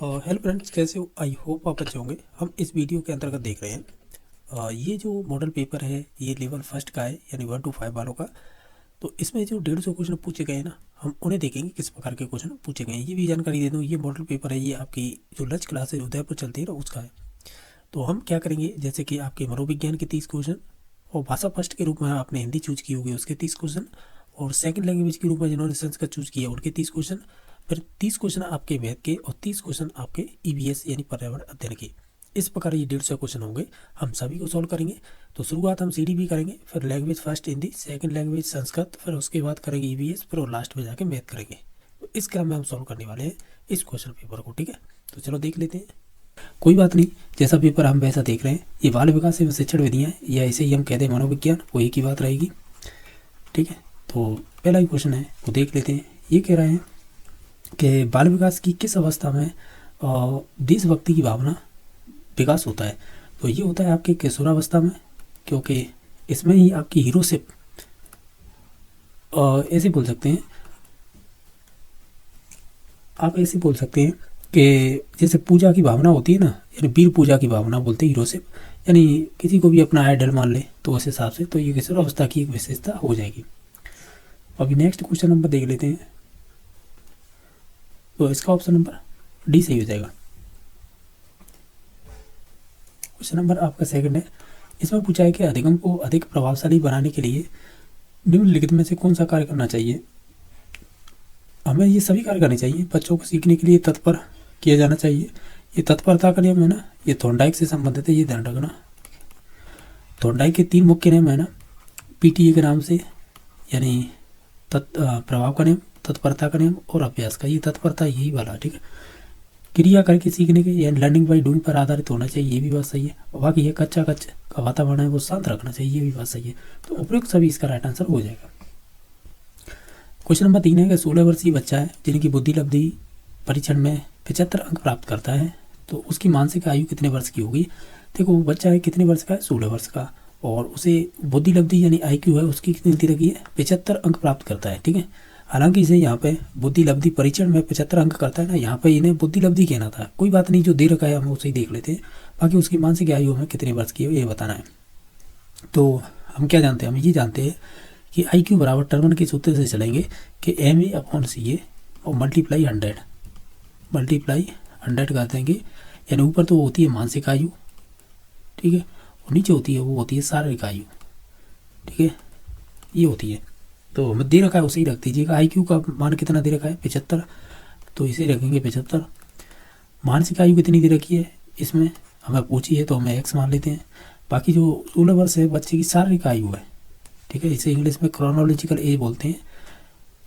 Hello friends, कैसे हो? I hope आप अच्छे होंगे। हम इस वीडियो के अंतर्गत देख रहे हैं ये जो मॉडल पेपर है ये लेवल फर्स्ट का है, यानी 1 to 5 वालों का। तो इसमें जो 150 क्वेश्चन पूछे गए हैं ना, हम उन्हें देखेंगे किस प्रकार के क्वेश्चन पूछे गए हैं। ये भी जानकारी दे दूँ, ये मॉडल पेपर है, ये आपकी जो लंच क्लास है उदयपुर चलती है ना, उसका है। तो हम क्या करेंगे, जैसे कि आपके मनोविज्ञान के 30 क्वेश्चन, और भाषा फर्स्ट के रूप में आपने हिंदी चूज की होगी उसके 30 क्वेश्चन, और सेकंड लैंग्वेज के रूप में जिन्होंने संस्कृत चूज किया उनके 30 क्वेश्चन, फिर 30 क्वेश्चन आपके मैथ के और 30 क्वेश्चन आपके ईवीएस यानी पर्यावरण अध्ययन के। इस प्रकार ये 150 क्वेश्चन होंगे, हम सभी को सॉल्व करेंगे। तो शुरुआत हम सीडी भी करेंगे, फिर language first Hindi, second language Sanskrit, फिर उसके बाद करेंगे ईवीएस, फिर और लास्ट में जाके मैथ करेंगे। तो इस क्रम में हम सॉल्व करने वाले हैं इस क्वेश्चन पेपर को, ठीक है। तो चलो देख लेते हैं। कोई बात नहीं, जैसा पेपर हम वैसा देख रहे हैं। ये बाल विकास एवं शिक्षण विधियाँ या ऐसे ही हम कहते हैं मनोविज्ञान, वो एक ही बात रहेगी, ठीक है। तो पहला ही क्वेश्चन है वो देख लेते हैं। ये कह रहे हैं कि बाल विकास की किस अवस्था में देशभक्ति की भावना विकास होता है। तो ये होता है आपके किशोरावस्था में, क्योंकि इसमें ही आपकी हीरोशिप, ऐसे बोल सकते हैं आप, ऐसे बोल सकते हैं कि जैसे पूजा की भावना होती है ना, यानी वीर पूजा की भावना बोलते हैं हीरोशिप, यानी किसी को भी अपना आइडल मान ले, तो उस हिसाब से तो ये किशोरावस्था की एक विशेषता हो जाएगी। अभी नेक्स्ट क्वेश्चन नंबर देख लेते हैं। तो इसका ऑप्शन नंबर डी सही हो जाएगा। क्वेश्चन नंबर आपका सेकंड है। इसमें पूछा है कि अधिगम को अधिक प्रभावशाली बनाने के लिए निम्नलिखित में से कौन सा कार्य करना चाहिए। हमें ये सभी कार्य करने चाहिए। बच्चों को सीखने के लिए तत्पर किया जाना चाहिए। ये तत्परता का नियम है ना, ये थॉर्नडाइक से संबंधित है, ये ध्यान रखना। थॉर्नडाइक के 3 मुख्य नियम है ना, पीटीए के नाम से, यानी प्रभाव का नियम, तत्परता का नियम और अभ्यास का। ये तत्परता यही वाला, ठीक है। क्रिया करके सीखने के, यानी लर्निंग बाई डूइंग पर आधारित होना चाहिए, ये भी बात सही है। और बाकी ये कच्चा का वातावरण है वो शांत रखना चाहिए, ये भी बात सही है। तो उपयुक्त सभी इसका राइट आंसर हो जाएगा। क्वेश्चन नंबर 3 है कि 16 वर्षीय बच्चा है जिनकी बुद्धि लब्धि परीक्षण में 75 अंक प्राप्त करता है, तो उसकी मानसिक आयु कितने वर्ष की होगी। देखो वो बच्चा है कितने वर्ष का है, 16 वर्ष का, और उसे बुद्धि लब्धि यानी IQ है उसकी कितनी दे रखी है, 75 अंक प्राप्त करता है, ठीक है। हालांकि इसे यहाँ पे बुद्धि लब्धि परीक्षण में 75 अंक करता है ना, यहाँ पे इन्हें बुद्धि लब्धि कहना था। कोई बात नहीं, जो दे रखा है हम उसे ही देख लेते हैं। बाकी उसकी मानसिक आयु हमें कितने वर्ष की है ये बताना है। तो हम क्या जानते हैं, हम ये जानते हैं कि IQ बराबर टर्मन के सूत्र से चलेंगे कि MA/CA और मल्टीप्लाई 100 कर देंगे। यानी ऊपर तो होती है मानसिक आयु, ठीक है, और नीचे होती है वो होती है शारीरिक आयु, ठीक है, ये होती है। तो हमें दे रखा है उसे ही रख दीजिएगा। IQ का मान कितना दे रखा है, 75, तो इसे रखेंगे 75। मानसिक आयु कितनी दे रखी है इसमें हमें पूछी है, तो हमें X मान लेते हैं। बाकी जो 16 वर्ष है बच्चे की शारीरिक आयु है, ठीक है, इसे इंग्लिश में क्रोनोलॉजिकल एज बोलते हैं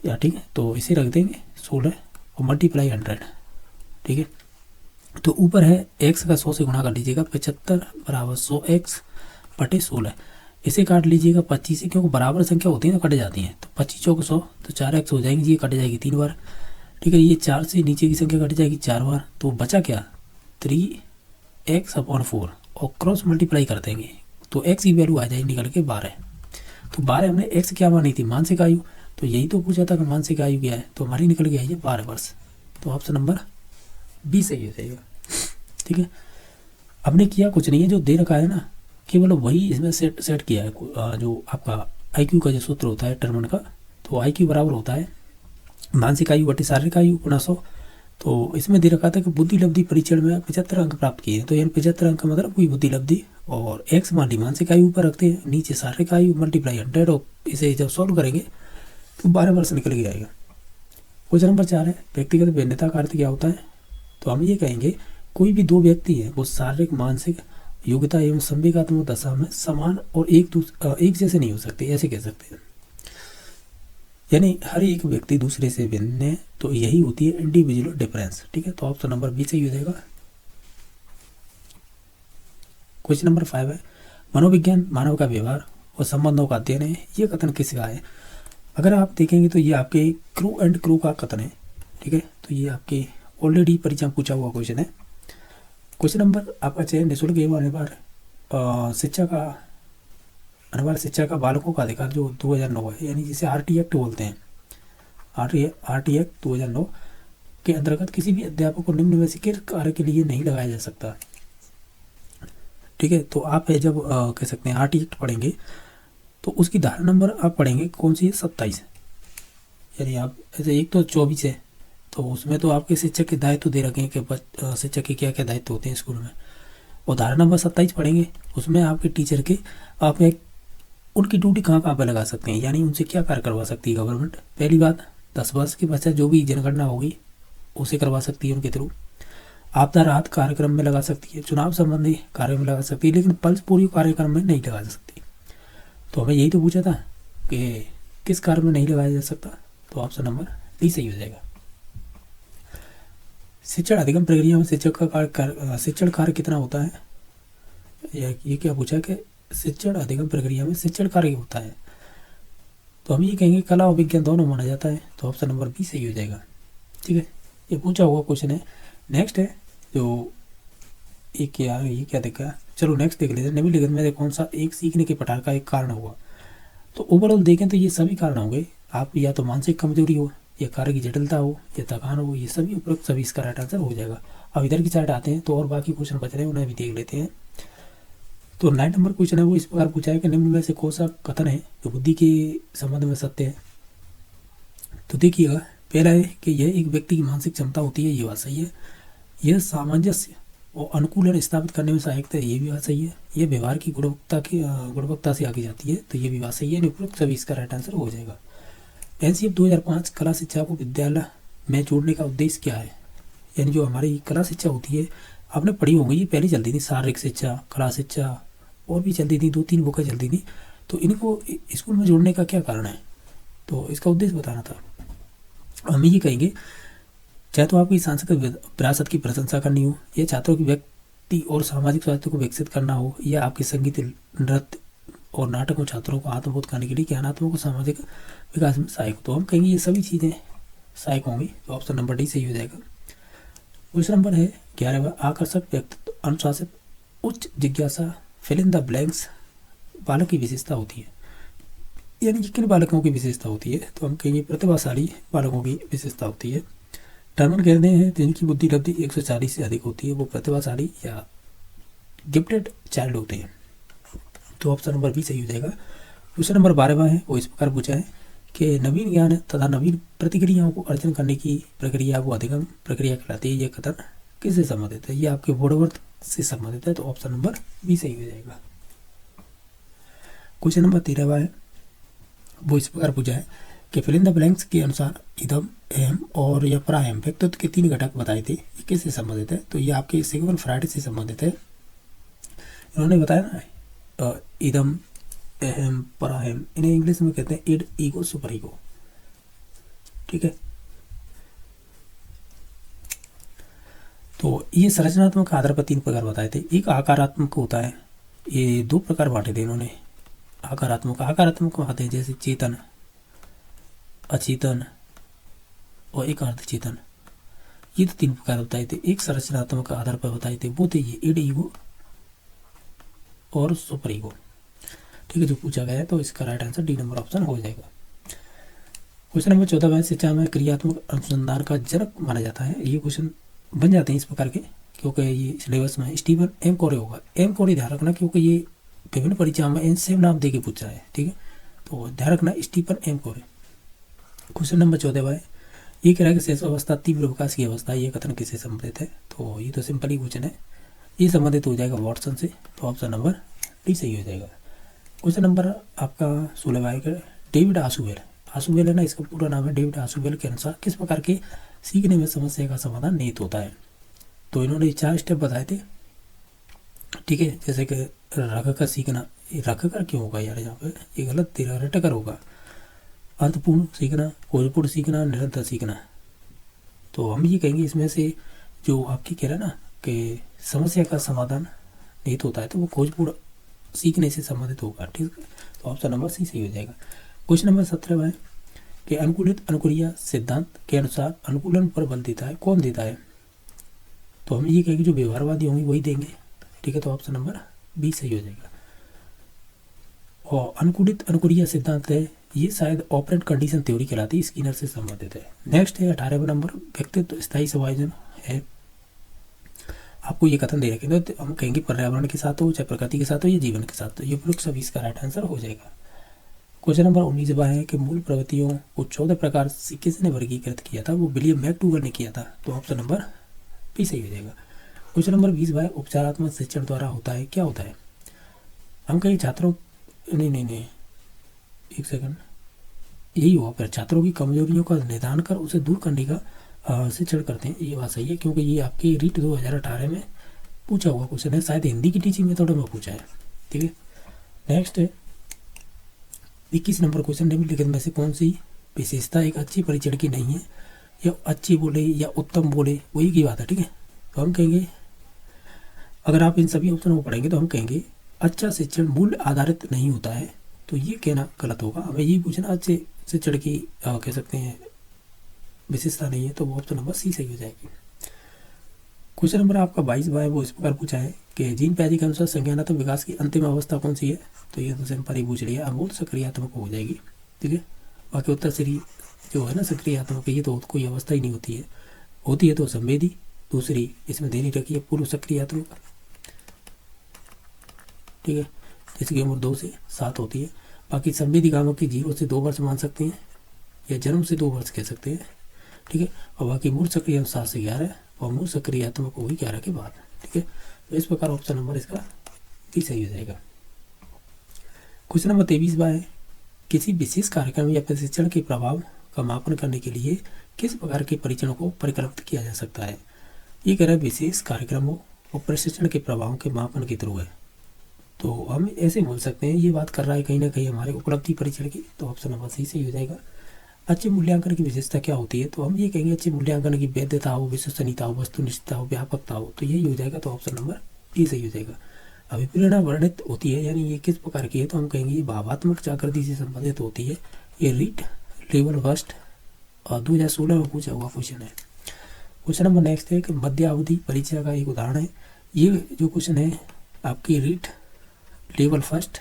या, ठीक है। तो इसे रख देंगे 16 और मल्टीप्लाई 100, ठीक है। तो ऊपर है X का 100 से गुणा कर लीजिएगा, 75 बराबर 100X बटे 16। इसे काट लीजिएगा 25 से, क्योंकि बराबर संख्या होती है ना, कट जाती हैं। तो 25 चौक 100, तो 4X हो जाएंगी, ये कट जाएगी 3 बार, ठीक है। ये 4 से नीचे की संख्या कट जाएगी 4 बार, तो बचा क्या, 3X/4, और क्रॉस मल्टीप्लाई कर देंगे तो X की वैल्यू आ जाएगी निकल के 12। तो 12 हमने X क्या मानी थी, मानसिक आयु, तो यही तो पूछा था कि मानसिक आयु क्या है, तो हमारी निकल गया ये 12 वर्ष। तो ऑप्शन नंबर बी सही हो जाएगा, ठीक है। हमने किया कुछ नहीं है, जो दे रखा है ना केवल वही इसमें सेट किया है। जो आपका IQ का जो सूत्र होता है टर्मन का, तो IQ बराबर होता है मानसिक आयु बटे शारीरिक आयु गुणा 100। तो इसमें दे रखा था कि बुद्धि लब्धि परीक्षण में 75 अंक प्राप्त किए, तो यानी 75 अंक का मतलब कोई बुद्धि लब्धि, और X मान ली मानसिक आयु ऊपर रखते हैं, नीचे शारीरिक आयु मल्टीप्लाई 100, और इसे जब सॉल्व करेंगे तो 12 वर्ष निकल के आएगा। क्वेश्चन नंबर 4 है व्यक्तिगत भिन्नता का अर्थ क्या होता है। तो हम ये कहेंगे कोई भी 2 व्यक्ति है वो शारीरिक मानसिक योग्यता एवं संवेगात्मक दशा में समान और एक जैसे नहीं हो सकते, ऐसे कह सकते हैं। यानी हर एक व्यक्ति दूसरे से भिन्न है, तो यही होती है इंडिविजुअल डिफरेंस, ठीक है। तो ऑप्शन नंबर बी सही हो जाएगा। क्वेश्चन नंबर 5 है मनोविज्ञान मानव का व्यवहार और संबंधों का अध्ययन है, ये कथन किसका है। अगर आप देखेंगे तो ये आपके क्रू एंड क्रू का कथन है, ठीक है। तो ये आपके ऑलरेडी परीक्षा पूछा हुआ क्वेश्चन है। क्वेश्चन नंबर आपका चयन निःशुल्क एवं अनिवार्य शिक्षा का बालकों का अधिकार जो 2009 है, यानी जिसे RT एक्ट बोलते हैं, RT एक्ट 2009। के अंतर्गत किसी भी अध्यापक को निम्न में से किस कार्य के लिए नहीं लगाया जा सकता। ठीक है, तो आप जब कह सकते हैं आर्ट एक्ट पढ़ेंगे तो उसकी धारा नंबर आप पढ़ेंगे कौन सी है, 27। यानी आप ऐसे एक तो 24 है, तो उसमें तो आपके शिक्षक के दायित्व दे रखे हैं कि शिक्षक के क्या क्या दायित्व होते हैं स्कूल में, और धारा नंबर 27 पढ़ेंगे उसमें आपके टीचर के आप एक उनकी ड्यूटी कहाँ कहाँ पर लगा सकते हैं, यानी उनसे क्या कार्य करवा सकती है गवर्नमेंट। पहली बात, 10 वर्ष के पश्चात जो भी जनगणना होगी उसे करवा सकती है उनके थ्रू, आपदा राहत कार्यक्रम में लगा सकती है, चुनाव संबंधी कार्य में लगा सकती है, लेकिन पल्स पूरी कार्यक्रम में नहीं लगा सकती। तो हमें यही तो पूछा था कि किस कार्य में नहीं लगाया जा सकता, तो ऑप्शन नंबर डी सही हो जाएगा। शिक्षण अधिगम प्रक्रिया में शिक्षण कार्य कितना होता है, ये क्या पूछा कि शिक्षण अधिगम प्रक्रिया में शिक्षण कार्य होता है, तो हम ये कहेंगे कला और विज्ञान दोनों माना जाता है, तो ऑप्शन नंबर बी सही हो जाएगा। ठीक है, ये पूछा हुआ क्वेश्चन है। नेक्स्ट है जो ये क्या देखा, चलो नेक्स्ट देख लेते हैं। निम्नलिखित में से कौन सा एक सीखने के प्रकार का एक कारण हुआ, तो ओवरऑल देखें तो ये सभी कारण होंगे। आप या तो मानसिक कमजोरी हो, या कार्य की जटिलता हो, या थकान हो, ये सभी उपरोक्त सभी इसका राइट आंसर हो जाएगा। अब इधर की साइड आते हैं तो और बाकी क्वेश्चन बच रहे हैं, उन्हें भी देख लेते हैं। तो 9 नंबर क्वेश्चन है वो इस प्रकार पूछा है कि निम्न में से कौन सा कथन है जो बुद्धि के संबंध में सत्य है। तो देखिएगा, पहला है कि यह एक व्यक्ति की मानसिक क्षमता होती है, ये बात सही है। यह सामंजस्य और अनुकूलन स्थापित करने में सहायक है, ये भी बात सही है। यह व्यवहार की गुणवत्ता से आगे जाती है, तो ये भी बात सही है। उपरोक्त सभी इसका राइट आंसर हो जाएगा। एनसीएफ 2005 कला शिक्षा को विद्यालय में जोड़ने का उद्देश्य क्या है, यानी जो हमारी कला शिक्षा होती है आपने पढ़ी होंगी, ये पहले चलती थी, शारीरिक शिक्षा, कला शिक्षा और भी चलती थी, 2-3 बुकें चलती थी। तो इनको स्कूल में जोड़ने का क्या कारण है, तो इसका उद्देश्य बताना था। हम ये कहेंगे चाहे तो आपकी सांस्कृतिक विरासत की प्रशंसा करनी हो, या छात्रों की व्यक्ति और सामाजिक स्वास्थ्य को विकसित करना हो, या आपके संगीत, नृत्य और नाटक और छात्रों को आत्मबोध करने के लिए ज्ञानात्मक और सामाजिक विकास में सहायक। तो हम कहेंगे ये सभी चीज़ें सहायक होंगी, तो ऑप्शन नंबर डी सही हो जाएगा। क्वेश्चन नंबर है 11वां, आकर्षक, व्यक्तित्व, अनुशासित, उच्च जिज्ञासा, फिल इन द ब्लैंक्स बालक की विशेषता होती है, यानी कि किन बालकों की विशेषता होती है, तो हम कहेंगे प्रतिभाशाली बालकों की विशेषता होती है। टर्मन कहते हैं जिनकी बुद्धि लब्धि 140 से अधिक होती है, वो प्रतिभाशाली या गिफ्टेड चाइल्ड होते हैं, तो ऑप्शन नंबर बी सही हो जाएगा। क्वेश्चन नंबर 12वां है वो इस प्रकार पूछा है कि नवीन ज्ञान तथा नवीन प्रतिक्रियाओं को अर्जन करने की प्रक्रिया को अधिगम प्रक्रिया कहलाती है, यह कथन किससे संबंधित है, ये आपके बोधवर्थ से संबंधित है, तो ऑप्शन नंबर बी सही हो जाएगा। क्वेश्चन नंबर 13वां है वो इस प्रकार पूछा है कि फिल इन द ब्लैंक्स के अनुसार इदम, अहम और या पराहम व्यक्तित्व के 3 घटक बताए थे, ये किससे संबंधित है, तो ये आपके सिगमंड फ्रायड से संबंधित है। इन्होंने बताया ना इदम, अहम, पराहम, इन्हें इंग्लिश में कहते हैं इड, ईगो, सुपर ईगो। ठीक है, तो ये संरचनात्मक आधार पर 3 प्रकार बताए थे। एक आकारात्मक होता है, ये 2 प्रकार बांटे थे इन्होंने। आकारात्मक आते हैं जैसे चेतन, अचेतन और एक अर्धचेतन, ये तो 3 प्रकार बताए थे। एक संरचनात्मक आधार पर बताए थे, वो थे ये इड, ईगो और सुपर ईगो। ठीक है, जो पूछा गया है तो इसका right answer D number option हो जाएगा। क्वेश्चन नंबर 14 शिक्षा में क्रियात्मक अनुसंधान का जनक माना जाता है, ये क्वेश्चन बन जाते हैं इस प्रकार के, क्योंकि ये सिलेबस में स्टीफन एम कोरे होगा। एम कोरे ध्यान रखना, क्योंकि ये विभिन्न परीक्षाओं में इन सेम नाम दे के पूछा है। ठीक है, तो ध्यान रखना स्टीफन एम कोरे। क्वेश्चन नंबर 14 है ये कह रहा है कि शेष अवस्था तीव्र विकास की अवस्था, ये कथन किससे संबंधित है, तो ये तो सिंपल ही क्वेश्चन है, ये संबंधित हो जाएगा वाटसन से, तो ऑप्शन नंबर डी सही हो जाएगा। क्वेश्चन नंबर आपका 16 है डेविड आशुवेल, आशुवेल है ना, इसका पूरा नाम है। डेविड आशुवेल के अनुसार किस प्रकार के सीखने में समस्या का समाधान निहित होता है, तो इन्होंने 4 स्टेप बताए थे। ठीक है, जैसे कि रख कर सीखना, रख कर क्यों होगा यार, यहाँ पे ये गलत दे रहा, रट कर होगा। अर्थपूर्ण सीखना, खोजपूर्ण सीखना, निरंतर सीखना। तो हम ये कहेंगे इसमें से जो आपकी कह रहा है ना कि समस्या का समाधान निहित होता है, तो वो खोजपूर्ण सीखने से संबंधित होगा। ठीक है, तो ऑप्शन नंबर सी सही हो जाएगा। क्वेश्चन नंबर 17 है कि अनुकूलित अनुक्रिया सिद्धांत के अनुसार अनुकूलन पर बल देता है, कौन देता है, तो हम ये कहेंगे जो व्यवहारवादी होंगे वही देंगे। ठीक है, तो ऑप्शन नंबर बी सही हो जाएगा। और अनुकूलित अनुक्रिया सिद्धांत है ये शायद ऑपरेंट कंडीशन थ्योरी कहलाती है, स्किनर से संबंधित है। नेक्स्ट है 18वां नंबर, व्यक्तित्व स्थायी समायोजन है। आपको ये कथन दे रखे तो हम कहेंगे पर्यावरण के साथ हो, चाहे प्रकृति के साथ हो या जीवन के साथ, तो ये उपयुक्त सभी इसका राइट आंसर हो जाएगा। क्वेश्चन नंबर 19 है कि मूल प्रवृत्तियों को 14 प्रकार से किसने वर्गीकृत किया था? वो विलियम मैक्डूगल ने किया था, तो ऑप्शन नंबर बी सही हो जाएगा। क्वेश्चन नंबर 20 उपचारात्मक शिक्षण द्वारा होता है, क्या होता है? हम कहीं छात्रों नहीं एक सेकंड, यही हुआ फिर, छात्रों की कमजोरियों का निदान कर उसे दूर करने का शिक्षण करते हैं। ये बात सही है, क्योंकि ये आपकी रीट 2018 में पूछा हुआ क्वेश्चन है, शायद हिंदी की टीचिंग मेथड में पूछा है। ठीक है, नेक्स्ट है 21 नंबर क्वेश्चन, निम्नलिखित में से कौन सी विशेषता एक अच्छी परीक्षण की नहीं है? या अच्छी बोले या उत्तम बोले, वही की बात है। ठीक है, तो हम कहेंगे, अगर आप इन सभी ऑप्शनों को पढ़ेंगे तो हम कहेंगे अच्छा शिक्षण मूल्य आधारित नहीं होता है, तो ये कहना गलत होगा। हमें यही पूछना अच्छे शिक्षण की कह सकते हैं विशेषता नहीं है, तो वो ऑप्शन नंबर सी सही हो जाएगी। क्वेश्चन नंबर आपका 22 वो इस प्रकार पूछा है कि जीन पैजी के अनुसार संज्ञानात्मक विकास की अंतिम अवस्था कौन सी है? तो ये तो सिंपल ही पूछ रही है, अमूर्त सक्रियात्मक हो जाएगी। ठीक है, बाकी उत्तर श्री जो है ना सक्रियात्मक, ये तो कोई अवस्था ही नहीं होती है तो संवेदी, दूसरी इसमें देनी रखी है पूर्व सक्रियात्मक। ठीक है, जिसकी उम्र 2 से 7 होती है। बाकी संवेदी कामक की 0 से 2 वर्ष मान सकते हैं, या जन्म से 2 वर्ष कह सकते हैं। ठीक है, और बाकी मूल सक्रिय 7 से 11 और मूल सक्रियात्मक होगी 11 के बाद। ठीक है, तो इस प्रकार ऑप्शन नंबर इसका भी सही हो जाएगा। क्वेश्चन नंबर 23 है किसी विशेष कार्यक्रम या प्रशिक्षण के प्रभाव का मापन करने के लिए किस प्रकार के परीक्षणों को परिकल्पित किया जा सकता है? ये कह रहा है विशेष कार्यक्रमों और प्रशिक्षण के प्रभावों के मापन के थ्रू है, तो हम ऐसे बोल सकते हैं ये बात कर रहा है कहीं ना कहीं हमारे उपलब्धि परीक्षण की, तो ऑप्शन नंबर सही हो जाएगा। अच्छे मूल्यांकन की विशेषता क्या होती है? तो हम ये कहेंगे अच्छे मूल्यांकन की वैधता हो, विश्वसनीयता हो, वस्तुनिष्ठता हो, व्यापकता हो, तो यही हो जाएगा, तो ऑप्शन नंबर ए सही हो जाएगा। अभिप्रेरणा वर्णित होती है, यानी ये किस प्रकार की है? तो हम कहेंगे ये भावात्मक जागृति से संबंधित होती है। ये रीट लेवल फर्स्ट और 2016 में पूछा हुआ क्वेश्चन है। क्वेश्चन नंबर नेक्स्ट है कि मध्यावधि परीक्षा का एक उदाहरण है। ये जो क्वेश्चन है आपकी रीट लेवल फर्स्ट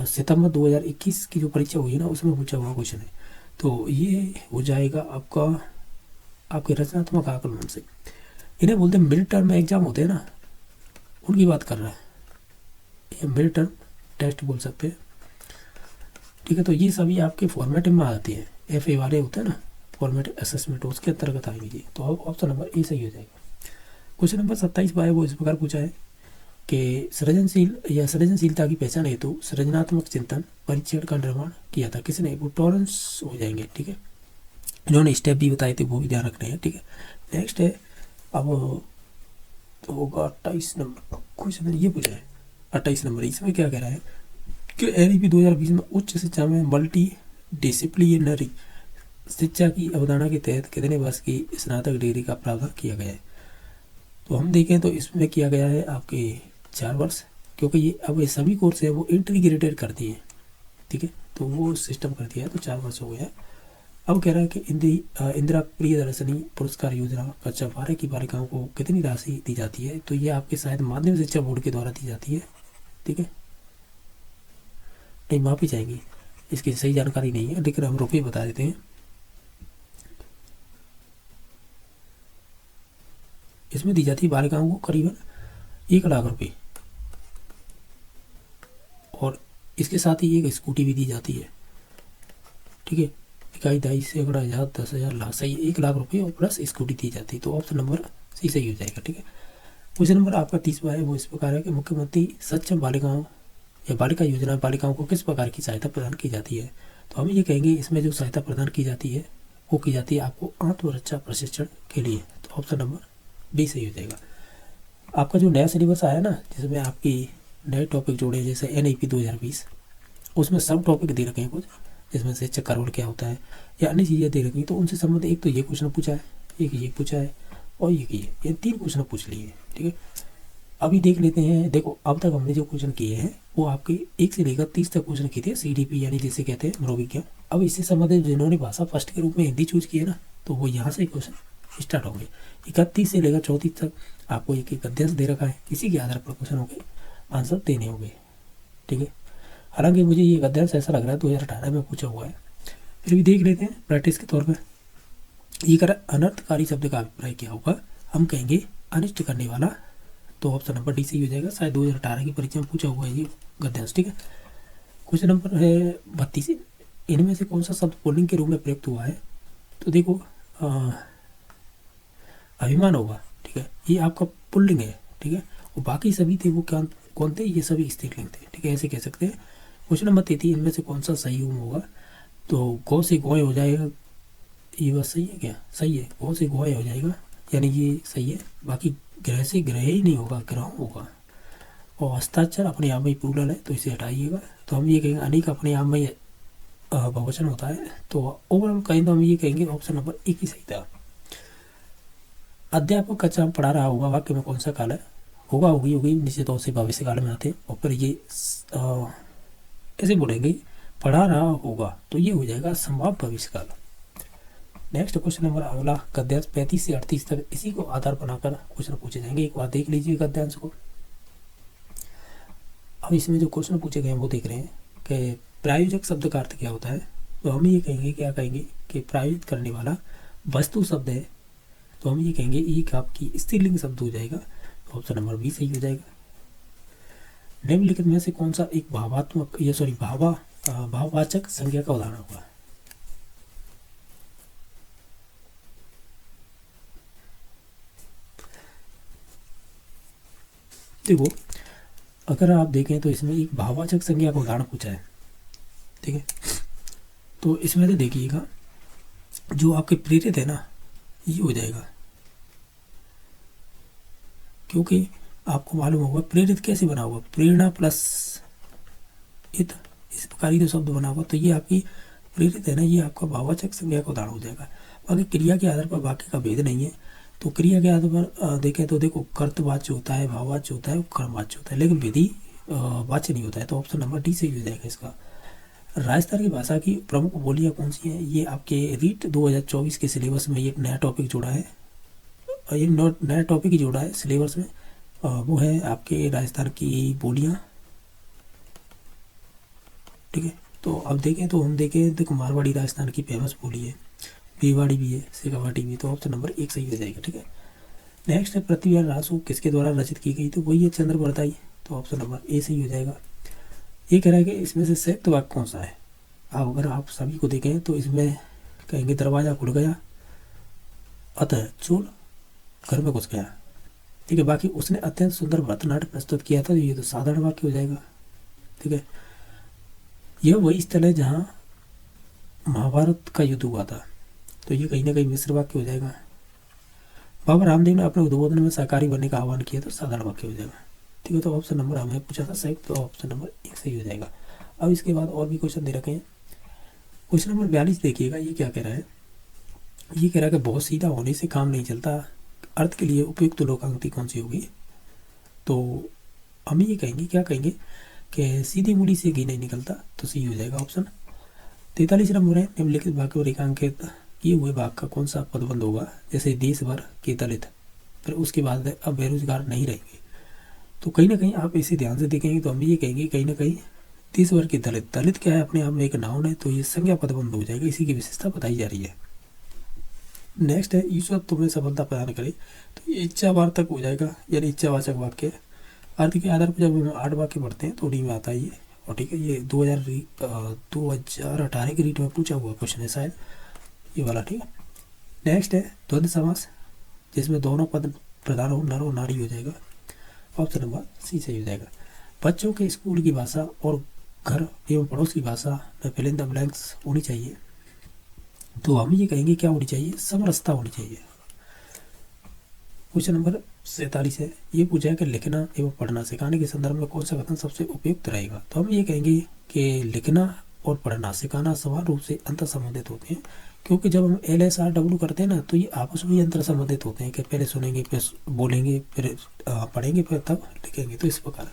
सितंबर 2021 की जो परीक्षा हुई है ना, उसमें पूछा हुआ क्वेश्चन है, तो ये हो जाएगा आपके रचनात्मक आकलन से। इन्हें बोलते हैं मिड टर्म एग्जाम होते हैं ना, उनकी बात कर रहा है, ये मिड टर्म टेस्ट बोल सकते हैं। ठीक है, तो ये सभी आपके फॉर्मेट में आते हैं, FA वाले होते हैं ना फॉर्मेट असेसमेंट, उसके अंतर्गत आएंगे, तो ऑप्शन नंबर ए सही हो जाएगा। क्वेश्चन नंबर 27 वो इस प्रकार पूछा है कि सृजनशीलता की पहचान हेतु सृजनात्मक चिंतन परीक्षण का निर्माण किया था किसने? वो टॉरेंस हो जाएंगे। ठीक है, उन्होंने स्टेप भी बताए थे, वो भी ध्यान रखने हैं। ठीक है, नेक्स्ट है अब तो होगा 28 नंबर क्वेश्चन, ये पूछा है 28 नंबर। इसमें क्या कह रहा है कि NEP 2020 में उच्च शिक्षा में मल्टी डिसिप्लिनरी शिक्षा की अवधारणा के तहत कितने वर्ष की स्नातक डिग्री का प्रावधान किया गया है? तो हम देखें तो इसमें किया गया है आपके 4 वर्ष, क्योंकि ये अब ये सभी कोर्स है वो इंटीग्रेटेड करती है। ठीक है, तो वो सिस्टम कर दिया है, तो 4 वर्ष हो गया। अब कह रहा है कि इंदिरा प्रियदर्शनी पुरस्कार योजना कक्षा 12 की बालिकाओं को कितनी राशि दी जाती है? तो ये आपके शायद माध्यमिक शिक्षा बोर्ड के द्वारा दी जाती है। ठीक है, नहीं माफी चाहेंगी, इसकी सही जानकारी नहीं है, लेकिन हम रुपये बता देते हैं। इसमें दी जाती है बालिकाओं को करीबन 1 लाख रुपए, और इसके साथ ही एक स्कूटी भी दी जाती है। ठीक है, इकाई 2.5 सैकड़ा 1000 10,000 लाख, सही 1 लाख रुपये और प्लस स्कूटी दी जाती है, तो ऑप्शन नंबर सही हो जाएगा। ठीक है, क्वेश्चन नंबर आपका 30 है वो इस प्रकार है कि मुख्यमंत्री सक्षम बालिकाओं या बालिका योजना बालिकाओं को किस प्रकार की सहायता प्रदान की जाती है? तो हम ये कहेंगे इसमें जो सहायता प्रदान की जाती है वो की जाती है आपको आत्मरक्षा प्रशिक्षण के लिए, तो ऑप्शन नंबर बी सही हो जाएगा। आपका जो नया सिलेबस आया ना, जिसमें आपकी नए टॉपिक जोड़े जैसे NEP 2020, उसमें सब टॉपिक दे रखे हैं कुछ, जिसमें से चक्कर रोल क्या होता है या अन्य चीज़ें दे रखी, तो उनसे संबंधित एक तो ये क्वेश्चन पूछा है, एक ये पूछा है और ये 3 क्वेश्चन पूछ लिए। ठीक है, अभी देख लेते हैं। देखो अब तक हमने जो क्वेश्चन किए हैं वो आपके 1 से लेकर 30 तक क्वेश्चन किए थे, CDP यानी जिसे कहते हैं मनोविज्ञान। अब इससे संबंधित जिन्होंने भाषा फर्स्ट के रूप में हिंदी चूज की है ना, तो वो यहाँ से क्वेश्चन स्टार्ट होंगे। 31 से लेकर 34 तक आपको एक अध्याय दे रखा है, इसी के आधार पर क्वेश्चन होंगे, आंसर देने होंगे। ठीक है, हालांकि मुझे ये गद्यांश ऐसा लग रहा है 2018 में पूछा हुआ है, फिर भी देख लेते हैं प्रैक्टिस के तौर पर। ये कर अनर्थकारी शब्द का अभिप्राय क्या होगा, हम कहेंगे अनिष्ट करने वाला, तो ऑप्शन नंबर डी सही हो जाएगा। शायद 2018 की परीक्षा में पूछा हुआ है ये गद्यांश, ठीक है। क्वेश्चन नंबर है 32, इनमें से कौन सा शब्द पुल्लिंग के रूप में प्रयुक्त हुआ है, तो देखो अभिमान होगा, ठीक है, ये आपका पुल्लिंग है, ठीक है, और बाकी सभी थे वो क्या कौन थे, ये सभी स्त्रीलिंग थे, ठीक है, ऐसे कह सकते हैं। क्वेश्चन नंबर 33, इनमें से कौन सा सही होगा, तो गौ से गोय हो जाएगा, ये बस सही है क्या, सही है, गौ से गोय हो जाएगा, यानी ये सही है। बाकी ग्रह से ग्रह ही नहीं होगा, ग्रह होगा। और हस्ताक्षर अपने आप में ही प्लूरल है, तो इसे हटाइएगा। तो हम ये कहेंगे अनेक अपने आप में बहुवचन होता है, तो ओवरऑल कहें तो हम ये कहेंगे ऑप्शन नंबर एक ही सही था। अध्यापक कक्षा में पढ़ा रहा होगा, वाक्य में कौन सा काल है, होगा होगी होगी निश्चित तौर से भविष्य काल में आते हैं, और फिर ये ऐसे बोलेंगे पढ़ा रहा होगा, तो ये हो जाएगा संभाव्य भविष्य काल। नेक्स्ट क्वेश्चन नंबर अगला गद्यांश 35 से 38 तक इसी को आधार बनाकर क्वेश्चन पूछे जाएंगे। एक बार देख लीजिए गद्यांश को। अब इसमें जो क्वेश्चन पूछे गए हैं वो देख रहे हैं कि प्रायोजक शब्द का अर्थ क्या होता है, तो हम ये कहेंगे क्या कहेंगे कि प्रायोजित करने वाला वस्तु शब्द है, तो हम ये कहेंगे एक आपकी स्त्रीलिंग शब्द हो जाएगा, तो ऑप्शन नंबर बी सही हो जाएगा। निम्नलिखित में से कौन सा एक भाववाचक संज्ञा का उदाहरण होगा, देखो अगर आप देखें तो इसमें एक भाववाचक संज्ञा का उदाहरण पूछा है, ठीक है, तो इसमें तो देखिएगा जो आपके प्रेरित है ना, ये हो जाएगा, क्योंकि आपको मालूम होगा प्रेरित कैसे बना हुआ, प्रेरणा प्लस इत, इस प्रकार ही तो शब्द बना हुआ, तो ये आपकी प्रेरित है ना, ये आपका भाववाचक संज्ञा का उदाहरण हो जाएगा। बाकी क्रिया के आधार पर वाक्य का भेद नहीं है, तो क्रिया के आधार पर देखें तो देखो कर्तवाच्य होता है, भाववाच्य होता है, कर्मवाच्य होता है, लेकिन विधि वाच्य नहीं होता है, तो ऑप्शन नंबर डी सही हो जाएगा इसका। राजस्थान की भाषा की प्रमुख बोलियां कौन सी हैं, ये आपके रीट 2024 के सिलेबस में ये नया टॉपिक जोड़ा है, ये नया टॉपिक ही जोड़ा है सिलेबस में, वो है आपके राजस्थान की बोलियां, ठीक है। तो अब देखें तो हम देखें देखो मारवाड़ी राजस्थान की फेमस बोली है, भिवाड़ी भी है, शेखावाटी भी है, तो ऑप्शन नंबर एक सही हो जाएगा, ठीक है। नेक्स्ट है पृथ्वी रासु किसके द्वारा रचित की गई, तो वही है चंद्रवरदाई, तो ऑप्शन नंबर ए सही हो जाएगा। ये कह रहा है कि इसमें से संयुक्त वाक्य कौन सा है, अब अगर आप सभी को देखें तो इसमें कहेंगे दरवाजा खुल गया, अतः चोर घर में घुस गया, ठीक है। बाकी उसने अत्यंत सुंदर भरतनाट्य प्रस्तुत किया था, ये तो साधारण वाक्य हो जाएगा, ठीक है। यह वही स्थल है जहाँ महाभारत का युद्ध हुआ था, तो ये कहीं ना कहीं मिश्र वाक्य हो जाएगा। बाबा रामदेव ने अपने उद्बोधन में शाकाहारी बनने का आह्वान किया, तो साधारण वाक्य हो जाएगा, ठीक है। तो ऑप्शन नंबर हमें पूछा था संयुक्त, तो ऑप्शन नंबर एक सही हो जाएगा। अब इसके बाद और भी क्वेश्चन दे रखे हैं। क्वेश्चन नंबर 42 देखिएगा, ये क्या कह रहा है, ये कह रहा है कि बहुत सीधा होने से काम नहीं चलता, अर्थ के लिए उपयुक्त लोकांगति कौन सी होगी, तो हम ये कहेंगे क्या कहेंगे कि सीधी मूड़ी से घी नहीं निकलता, तो सही हो जाएगा ऑप्शन। 43 नंबर है निम्नलिखित वाक्य रेखांकित किए हुए भाग का कौन सा पदबंध होगा, जैसे देश भर के दलित, फिर उसके बाद अब बेरोजगार नहीं रहेंगे, तो कहीं ना कहीं आप इसे ध्यान से देखेंगे तो हम ये कहेंगे कहीं ना कहीं देश भर के दलित, दलित क्या है अपने आप में एक नाउन है, तो ये संज्ञा पदबंध हो जाएगा, इसी की विशेषता बताई जा रही है। नेक्स्ट है ईश्वर तुम्हें सफलता प्रदान करे, तो ये इच्छावार्थक हो जाएगा, यानी इच्छावाचक वाक्य। अर्थ के आधार पर जब हम 8 वाक्य पढ़ते हैं तो उन्हीं में आता है ये, और ठीक है, ये 2018 की रीट में पूछा हुआ क्वेश्चन है शायद ये वाला, ठीक है। नेक्स्ट है द्वंद्व समास, जिसमें दोनों पद प्रधान हो, नर और नारी हो जाएगा, ऑप्शन नंबर सी सही हो जाएगा। बच्चों के स्कूल की भाषा और घर एवं पड़ोस की भाषा में फिल इन द ब्लैंक्स होनी चाहिए, तो हम ये कहेंगे क्या होनी चाहिए, समरसता होनी चाहिए। क्वेश्चन नंबर 47 है, ये पूछा है कि लिखना एवं पढ़ना सिखाने के संदर्भ में कौन सा कथन सबसे उपयुक्त रहेगा, तो हम ये कहेंगे कि लिखना और पढ़ना सिखाना समान रूप से अंतर संबंधित होते हैं, क्योंकि जब हम LSRW करते हैं ना, तो ये आपस में अंतर संबंधित होते हैं कि पहले सुनेंगे, फिर बोलेंगे, फिर पढ़ेंगे, फिर तब लिखेंगे, तो इस प्रकार।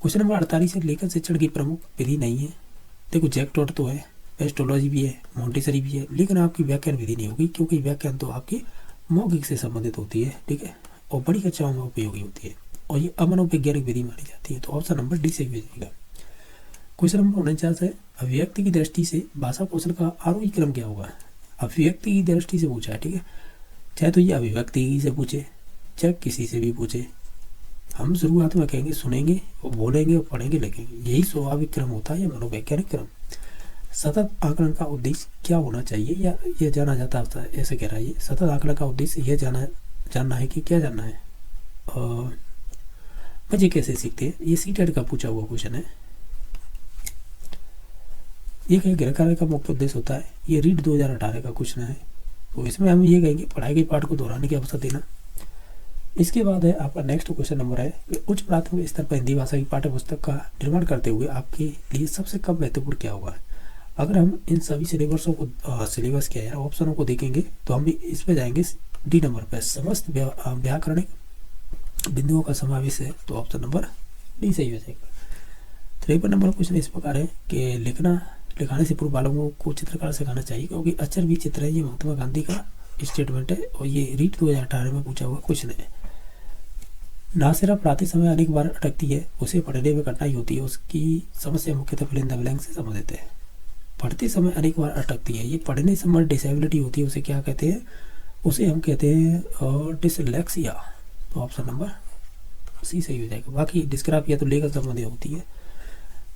क्वेश्चन नंबर 48 है लेखन शिक्षण की प्रमुख विधि नहीं है, देखो जैकटॉट तो है, एस्ट्रोलॉजी भी है, मोंटेसरी भी है, लेकिन आपकी व्याख्यान विधि नहीं होगी, क्योंकि व्याख्यान तो आपकी मौखिक से संबंधित होती है, ठीक है, और बड़ी कक्षाओं में उपयोगी होती है, और ये अमनोवैज्ञानिक विधि मानी जाती है, तो ऑप्शन नंबर डी सही हो जाएगा। क्वेश्चन नंबर 49 है, अभिव्यक्ति की दृष्टि से भाषा कौशल का आरोही क्रम क्या होगा। अभिव्यक्ति की दृष्टि से पूछा है, ठीक है, चाहे तो ये अभिव्यक्ति से पूछे चाहे किसी से भी पूछे, हम शुरुआत में कहेंगे सुनेंगे और बोलेंगे और पढ़ेंगे लिखेंगे, यही स्वाभाविक क्रम होता है या मनोवैज्ञानिक क्रम। सतत आकलन का उद्देश्य क्या होना चाहिए या यह जाना जाता है, ऐसे कह रहा है ये, सतत आकलन का उद्देश्य यह जानना है कि क्या जानना है, बच्चे कैसे सीखते हैं, ये सीटेट का पूछा हुआ क्वेश्चन है। ये कहीं गृह कार्य का मुख्य उद्देश्य होता है, ये रीड 2018 का क्वेश्चन है, तो इसमें हम ये कहेंगे पढ़ाई के पाठ को दोहराने की अवसर देना। इसके बाद है आपका नेक्स्ट क्वेश्चन नंबर है कि उच्च प्राथमिक स्तर पर हिंदी भाषा की पाठ्य पुस्तक का निर्माण करते हुए आपके लिए सबसे कम महत्वपूर्ण क्या होगा। अगर हम इन सभी सिलेबसों को सिलेबस क्या है ऑप्शनों को देखेंगे तो हम इस पर जाएंगे डी नंबर पर, समस्त व्याकरणिक बिंदुओं का समावेश है, तो ऑप्शन नंबर डी सही हो जाएगा। 53 नंबर क्वेश्चन इस प्रकार है कि लिखाने से पूर्व बालकों को चित्रकला सिखाना चाहिए क्योंकि अक्षर भी चित्र है, ये महात्मा गांधी का स्टेटमेंट है और ये रीट 2018 में पूछा हुआ क्वेश्चन है। नासिरा पढ़ाते समय अनेक बार अटकती है, उसे पढ़ने में कठिनाई होती है, उसकी समस्या मुख्यतः फिल इन द ब्लैंक से संबंधित है। पढ़ते समय अनेक बार अटकती है, ये पढ़ने से हमारी डिसेबिलिटी होती है, उसे क्या कहते हैं, उसे हम कहते हैं डिसलेक्सिया, तो ऑप्शन नंबर सी सही हो जाएगा। बाकी डिस्क्राफिया तो लेखन संबंधी होती है।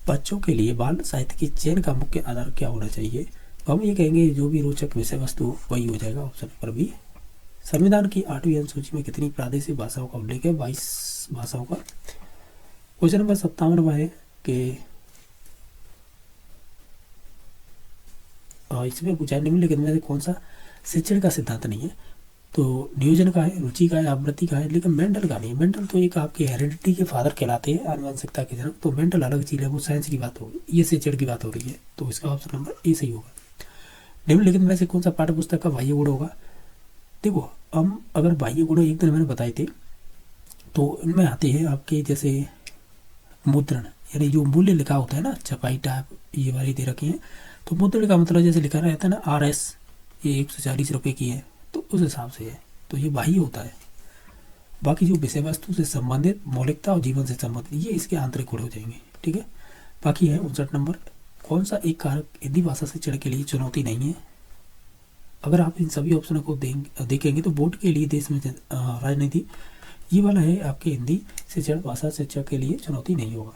बच्चों के लिए बाल साहित्य के चयन का मुख्य आधार क्या होना चाहिए, तो हम ये कहेंगे जो भी रोचक विषय वस्तु वही हो जाएगा, ऑप्शन नंबर बी। संविधान की 8वीं अनुसूची में कितनी प्रादेशिक भाषाओं का उल्लेख है, 22 भाषाओं का। क्वेश्चन नंबर 57 है कि इसमें पूछा है निम्नलिखित में से कौन सा शिक्षण का सिद्धांत नहीं है, तो नियोजन का है, रुचि का है, आवृत्ति का है, लेकिन मेंटल का नहीं। मेंटल तो एक आपके हेरिडिटी के फादर कहलाते हैं, आनुवंशिकता के जनक, तो मेंटल अलग चीज़ है, वो साइंस की बात होगी, ये शिक्षण की बात हो रही है, तो इसका ऑप्शन नंबर ए सही होगा। निम्नलिखित में से कौन सा पाठ्य पुस्तक का बाह्य गुण होगा। देखो हम अगर बाह्य गुण एक दिन मैंने बताए थे, तो इनमें आते हैं आपके जैसे मुद्रण, यानी जो मूल्य लिखा होता है ना, छपाई टाइप ये वाली दे रखी है, तो मुद्रण का मतलब जैसे लिखा रहता है ना RS ये 140 रुपये की है, तो उस हिसाब से है, तो ये बाह्य होता है। बाकी जो विषय वस्तु से संबंधित, मौलिकता और जीवन से संबंधित, ये इसके आंतरिक गुण हो जाएंगे, ठीक है। बाकी है 59 नंबर, कौन सा एक कारक हिंदी भाषा शिक्षण के लिए चुनौती नहीं है। अगर आप इन सभी ऑप्शनों को देखेंगे तो बोर्ड के लिए, देश में राजनीति, ये वाला है आपके हिंदी शिक्षण भाषा शिक्षा के लिए चुनौती नहीं होगा।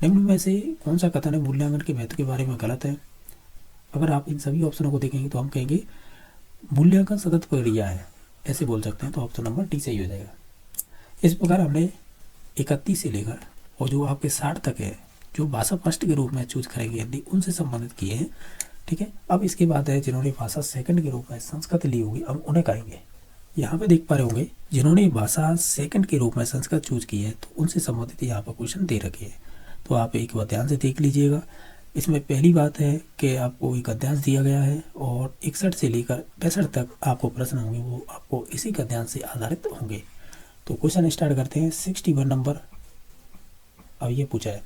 निम्न में से कौन सा कथन है मूल्यांकन के महत्व के बारे में गलत है। अगर आप इन सभी ऑप्शनों को देखेंगे तो हम कहेंगे मूल्यांकन सतत प्रक्रिया है, ऐसे बोल सकते हैं, तो ऑप्शन नंबर डी सही हो जाएगा। इस प्रकार हमने 31 से लेकर और जो आपके 60 तक है, जो भाषा फर्स्ट के रूप में चूज करेंगे हिंदी, उनसे संबंधित किए हैं, ठीक है। अब इसके बाद है जिन्होंने भाषा सेकंड के रूप में संस्कृत ली होगी, हम उन्हें करेंगे। यहाँ पे देख पा रहे होंगे जिन्होंने भाषा सेकंड के रूप में संस्कृत चूज की है, तो उनसे संबंधित यहाँ पर क्वेश्चन दे रखे हैं, तो आप एक बार ध्यान से देख लीजिएगा। इसमें पहली बात है कि आपको एक अध्याय दिया गया है और 61 से लेकर 65 तक आपको प्रश्न होंगे, वो आपको इसी अध्याय से आधारित होंगे। तो क्वेश्चन स्टार्ट करते हैं। 61 नंबर अब ये पूछा है,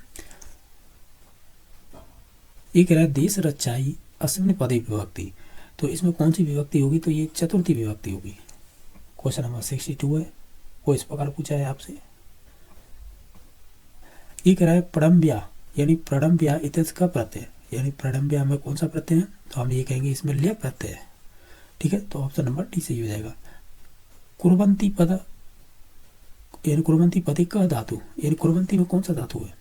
ये कह रहा है देश रक्षाई अश्विन पदे विभक्ति, तो इसमें कौन सी विभक्ति होगी, तो ये चतुर्थी विभक्ति होगी। क्वेश्चन नंबर 62 है, वो इस प्रकार पूछा है आपसे, ये कह रहा है प्रडम्ब्या यानी प्रडम्ब्या इत्यर्थ का प्रत्यय, यानी प्रडम्ब्या में कौन सा प्रत्यय है, तो हम ये कहेंगे इसमें लय प्रत्यय है, ठीक है, तो ऑप्शन नंबर डी सही हो जाएगा। कुर्वन्ती पद यानी कुर्वन्ती पदे का धातु, यानी कुर्वन्ती में कौन सा धातु है,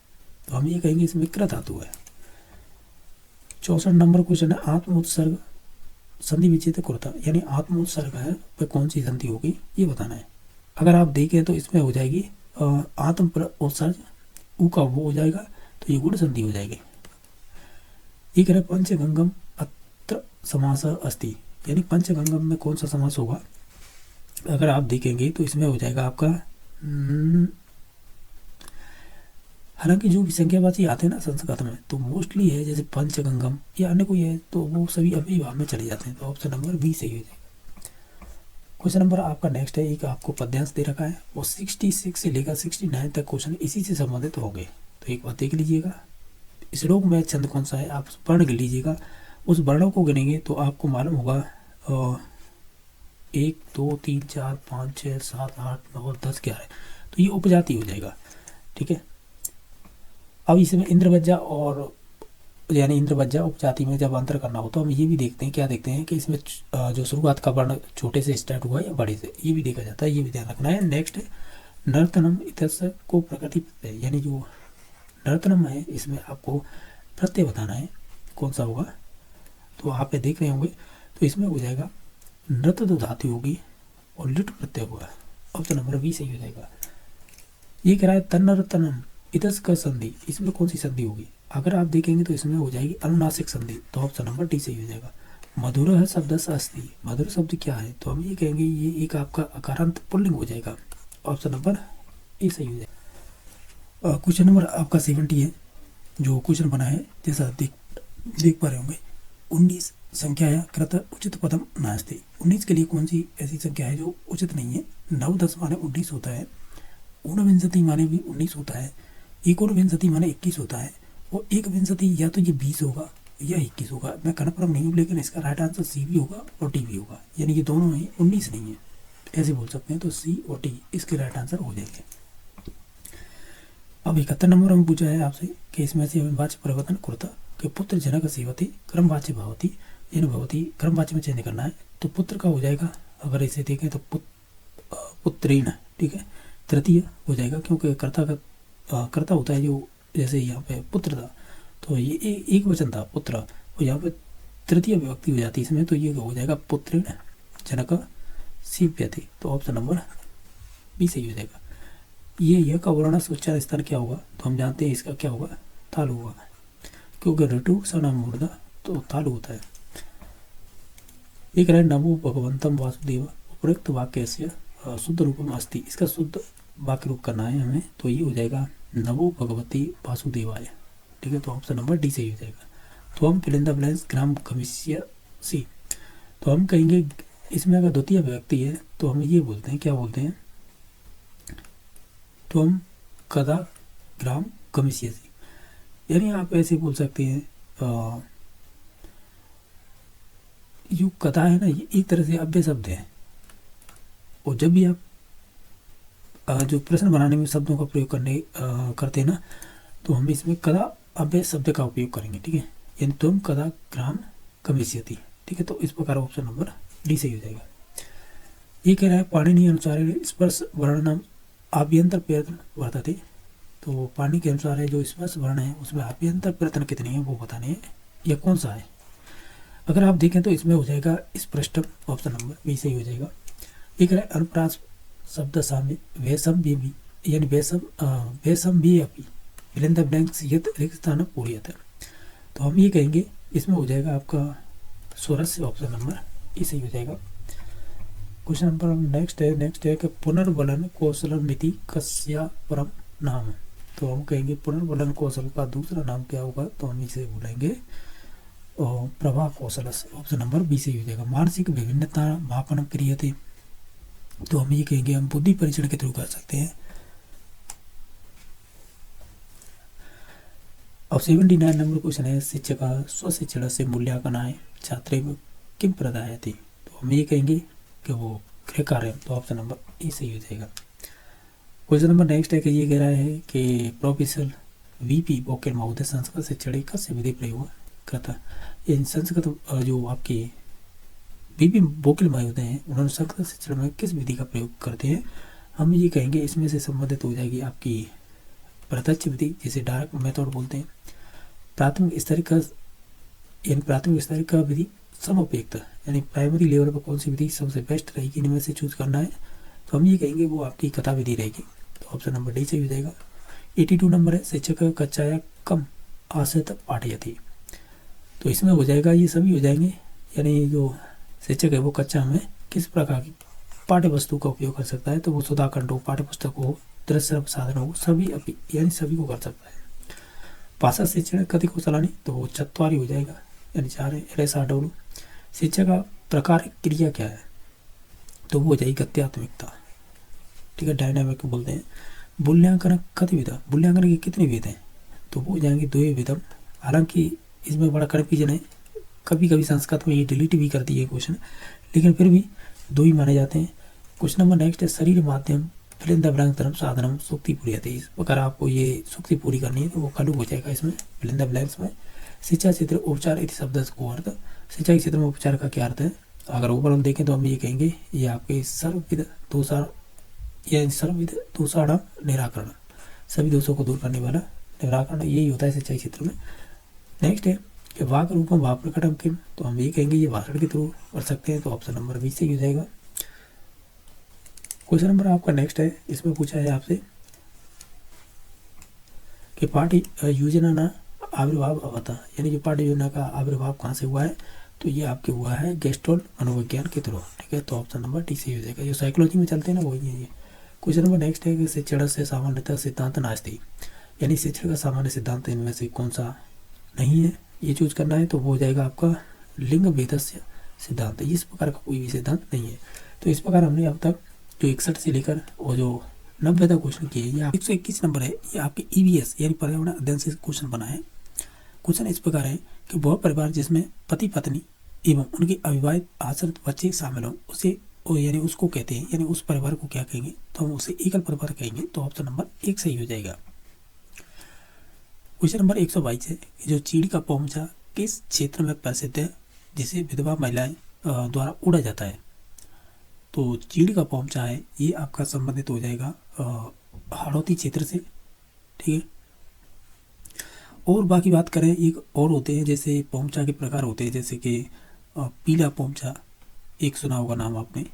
तो हम ये कहेंगे इसमें क्र धातु है। 64 नंबर क्वेश्चन है आत्मोत्सर्ग संधि विच्छेद कुर्ता, यानी आत्मोत्सर्ग है पर कौन सी संधि होगी ये बताना है। अगर आप देखें तो इसमें हो जाएगी आत्म उत्सर्ग, ऊ का वो हो जाएगा, तो ये गुण संधि हो जाएगी। ये कह रहा है पंचगंगम अत्र समास अस्ति, यानी पंचगंगम में कौन सा समास होगा। अगर आप देखेंगे तो इसमें हो जाएगा आपका हालांकि जो भी संख्यावाची आते हैं ना संस्कृत में, तो मोस्टली है जैसे पंचगंगम या अन्य कोई है, तो वो सभी अभी भाव में चले जाते हैं, तो ऑप्शन नंबर बी सही हो जाएगा। क्वेश्चन नंबर आपका नेक्स्ट है, एक आपको पद्यांश दे रखा है और 66 से लेकर 69 तक क्वेश्चन इसी से संबंधित होंगे, तो एक बार देख लीजिएगा। श्लोक में छंद कौन सा है आप वर्ण गिन लीजिएगा, उस वर्णों को गिनेंगे तो आपको मालूम होगा 1 2 3 4 5 6 7 8 9 10 11, तो ये उपजाति हो जाएगा, ठीक है। अब इसमें इंद्रवज्जा और यानी इंद्रवज्जा उपजाति में जब अंतर करना हो तो हम ये भी देखते हैं, क्या देखते हैं कि इसमें जो शुरुआत का वर्ण छोटे से स्टार्ट हुआ या बड़े से, ये भी देखा जाता है, ये भी ध्यान रखना है। नेक्स्ट नर्तनम इतस्य को प्रकृति प्रत्यय, यानी जो नर्तनम है इसमें आपको प्रत्यय बताना है कौन सा होगा, तो आप देख रहे होंगे, तो इसमें हो जाएगा नृत्य तो धातु होगी और लिट प्रत्यय होगा, ऑप्शन नंबर बी सही हो जाएगा। ये कह रहा है तन्नर्तनम इतस का संधि, इसमें कौन सी संधि होगी, अगर आप देखेंगे तो इसमें हो जाएगी अनुनासिक संधि, तो ऑप्शन नंबर डी सही हो जाएगा। मधुर है शब्द से अस्थि, मधुर शब्द क्या है, तो हम ये कहेंगे ये एक आपका अकारांत पुल्लिंग हो जाएगा, ऑप्शन नंबर ए सही हो जाएगा। क्वेश्चन नंबर आपका 70 है, जो क्वेश्चन बना है जैसा देख पा रहे होंगे, 19 संख्या या कृत उचित पदम नास्ति, 19 के लिए कौन सी ऐसी संख्या है जो उचित नहीं है। 9 10 माने 19 होता है, ऊनविंशति माने भी 19 होता है, एकोनविंशति माने 21 होता है, और एक विंशति या तो ये 20 होगा या 21 होगा, मैं कन्फर्म नहीं हूँ, लेकिन इसका राइट आंसर सी भी होगा और डी भी होगा, यानी ये दोनों ही 19 नहीं है, ऐसे बोल सकते हैं, तो सी और डी इसके राइट आंसर हो जाएंगे। अब 71 नंबर में पूछा है आपसे कि इसमें से वाच्य परिवर्तन कुर्ता कि पुत्र जनक सेवती क्रमवाच्य भवती, इन भवती क्रमवाच्य में चेंज करना है, तो पुत्र का हो जाएगा, अगर इसे देखें तो पुत्रीण, ठीक है, तृतीय हो जाएगा, क्योंकि कर्ता होता है जो, जैसे यहाँ पे पुत्र था तो ये एक वचन था पुत्र, और यहाँ पे तृतीय विभक्ति हो जाती है इसमें, तो ये हो जाएगा पुत्रीण जनक सीव्यति, तो ऑप्शन नंबर बी सही हो जाएगा। यह का वर्ण उच्चार स्थान क्या होगा, तो हम जानते हैं इसका क्या होगा, तालु होगा, क्योंकि ऋतु सनाम मुर्दा तो तालु होता है। एक है नमो भगवंतम वासुदेव, उपयुक्त वाक्य से शुद्ध रूपम अस्ति, इसका शुद्ध वाक्य रूप करना है हमें, तो ये हो जाएगा नमो भगवती वासुदेवाय, ठीक है, तो ऑप्शन नंबर डी सही हो जाएगा। तो हम फिल इन द ब्लैंक्स ग्राम कमिश्य सी, तो हम कहेंगे इसमें अगर द्वितीय विभक्ति है तो हम ये बोलते हैं, क्या बोलते हैं, तो हम कदा ग्राम कमिश्य सी, यानी आप ऐसे बोल सकते हैं, जो कथा है ना ये एक तरह से अव्यय शब्द है, और जब भी आप जो प्रश्न बनाने में शब्दों का प्रयोग करते हैं ना, तो हम इसमें कदा अव्यय शब्द का उपयोग करेंगे, ठीक है, यानी तुम कदा ग्राम कमिष्यति, ठीक है, तो इस प्रकार ऑप्शन नंबर डी सही हो जाएगा। ये कह रहा है पाणिनि अनुसार स्पर्श वर्णनम आभ्यंतर प्रयत्न वर्तते, तो पाणिनि के अनुसार है जो स्पर्श वर्ण है उसमें आभ्यंतर प्रयत्न कितने हैं वो बताने हैं, या कौन सा है, अगर आप देखें तो इसमें हो जाएगा स्पष्ट, ऑप्शन नंबर बी सही हो जाएगा। एक है अनुप्रास शब्द साम्य वैसम भी, यानी वैसम भी अपी फिल इन द ब्लैंक्स यत रिक्त स्थान पूर्यत, तो हम ये कहेंगे इसमें हो जाएगा आपका स्वरस्य, ऑप्शन नंबर ए सही हो जाएगा। क्वेश्चन नंबर नेक्स्ट है कि पुनर्वलन कौशल मिति कस्या परम नाम, तो हम कहेंगे पुनर्वलन कौशल का दूसरा नाम क्या होगा, तो हम इसे बोलेंगे और प्रभा कौशल, ऑप्शन नंबर बी सही हो जाएगा। मानसिक विभिन्नता मापन क्रियते, तो हम ये कहेंगे हम बुद्धि परीक्षण के थ्रू कर सकते हैं। अब 79 नंबर क्वेश्चन है शिक्षक स्वशिक्षण से मूल्यांकनाय छात्रे किम प्रदायति, तो हम ये कहेंगे कि वो गृह कार्य, तो ऑप्शन नंबर ए सही हो जाएगा। क्वेश्चन नंबर नेक्स्ट है कि ये कह रहा है कि प्रोफेसर वीपी बोकेल महोदय संस्कृत शिक्षण कस्य विधि प्रयोग करता, इन संस्कृत जो आपके वीपी बोकेल महोदय हैं उन्होंने संस्कृत शिक्षण में किस विधि का प्रयोग करते हैं, हम ये कहेंगे इसमें से संबंधित हो जाएगी आपकी प्रत्यक्ष विधि, जिसे डायरेक्ट मेथड बोलते हैं, प्राथमिक स्तर का विधि समोपेक्त, यानी प्राइमरी लेवल पर कौन सी विधि सबसे बेस्ट रहेगी इनमें से चूज करना है, तो हम ये कहेंगे वो आपकी कथा विधि रहेगी, तो ऑप्शन नंबर डी सही हो जाएगा। 82 नंबर है शिक्षक कक्षा या कम आश्रित पाठयति, तो इसमें हो जाएगा ये सभी हो जाएंगे, यानी जो शिक्षक है वो कक्षा में किस प्रकार की पाठ्य वस्तु का उपयोग कर सकता है, तो वो सुधाखंड हो, पाठ्य पुस्तक हो, दृश्य साधन हो, सभी यानी सभी को कर सकता है। भाषा शिक्षण कति कौशलानी, तो वो 4 हो जाएगा, यानी 4 है। शिक्षा का प्रकार क्रिया क्या है, तो वो हो जाएगी गत्यात्मिकता, ठीक है, डायनामिक बोलते हैं। मूल्यांकन कति विधा, मूल्यांकन के कितने विध हैं, तो वो हो जाएंगे 2 विधम, हालांकि इसमें बड़ा कन्फ्यूजन है, कभी कभी संस्कृत में ये डिलीट भी करती है क्वेश्चन, लेकिन फिर भी 2 ही माने जाते हैं। क्वेश्चन नंबर नेक्स्ट है शरीर माध्यम फिलिंग द ब्लैंक्स धर्म साधनम सूक्ति पूरी आती है। इस प्रकार आपको ये सूक्ति पूरी करनी है तो वो खलु हो जाएगा इसमें फिलिंग द ब्लैंक्स में। शिक्षा क्षेत्र उपचार इति शब्द को अर्थ, शिक्षा के क्षेत्र में उपचार का क्या अर्थ है? अगर ऊपर हम देखें तो हम ये कहेंगे ये आपके सर्वविध दोषाणाम निराकरण, सभी दोषों को दूर करने वाला निराकरण यही होता है शिक्षा क्षेत्र में। नेक्स्ट है कि वाक रूपम भाव प्रकटम किम, तो हम ये कहेंगे ये भाषण के थ्रू कर सकते हैं, तो ऑप्शन नंबर 20 सही हो जाएगा। क्वेश्चन नंबर आपका नेक्स्ट है, इसमें पूछा है आपसे कि पाठ्य योजना ना आविर्भाव अवता, यानी जो पाठ्य योजना का आविर्भाव कहाँ से हुआ है? तो ये आपके हुआ है गेस्टोल मनोविज्ञान के थ्रू, ठीक है, तो ऑप्शन नंबर टी सही हो जाएगा। जो साइकोलॉजी में चलते हैं ना वही है ये। क्वेश्चन नंबर नेक्स्ट है कि शिक्षण से सामान्यतः सिद्धांत नास्ति, यानी शिक्षण का सामान्य सिद्धांत इनमें से कौन सा नहीं है, ये चूज करना है, तो वो हो जाएगा आपका लिंग भेदस्य सिद्धांत। इस प्रकार का कोई भी सिद्धांत नहीं है। तो इस प्रकार हमने अब तक जो 61 से लेकर और जो 90 तक क्वेश्चन किए, ये 121 नंबर है, ये आपके EVS यानी पर्यावरण अध्ययन से क्वेश्चन बना है। क्वेश्चन इस प्रकार है कि वह परिवार जिसमें पति पत्नी एवं उनके अविवाहित आश्रित बच्चे शामिल हों उसे यानी उसको कहते हैं, यानी उस परिवार को क्या कहेंगे? तो हम उसे एकल परिवार कहेंगे, तो ऑप्शन नंबर 1 सही हो जाएगा। क्वेश्चन नंबर 122 है, जो चीड़ का पोमचा किस क्षेत्र में प्रसिद्ध है जिसे विधवा महिलाएं द्वारा उड़ा जाता है? तो चीड़ का पोमचा है ये आपका संबंधित हो जाएगा हाड़ौती क्षेत्र से, ठीक है। और बाकी बात करें एक और होते हैं, जैसे पोमचा के प्रकार होते हैं, जैसे कि पीला पोमचा, एक सुना होगा नाम आपने।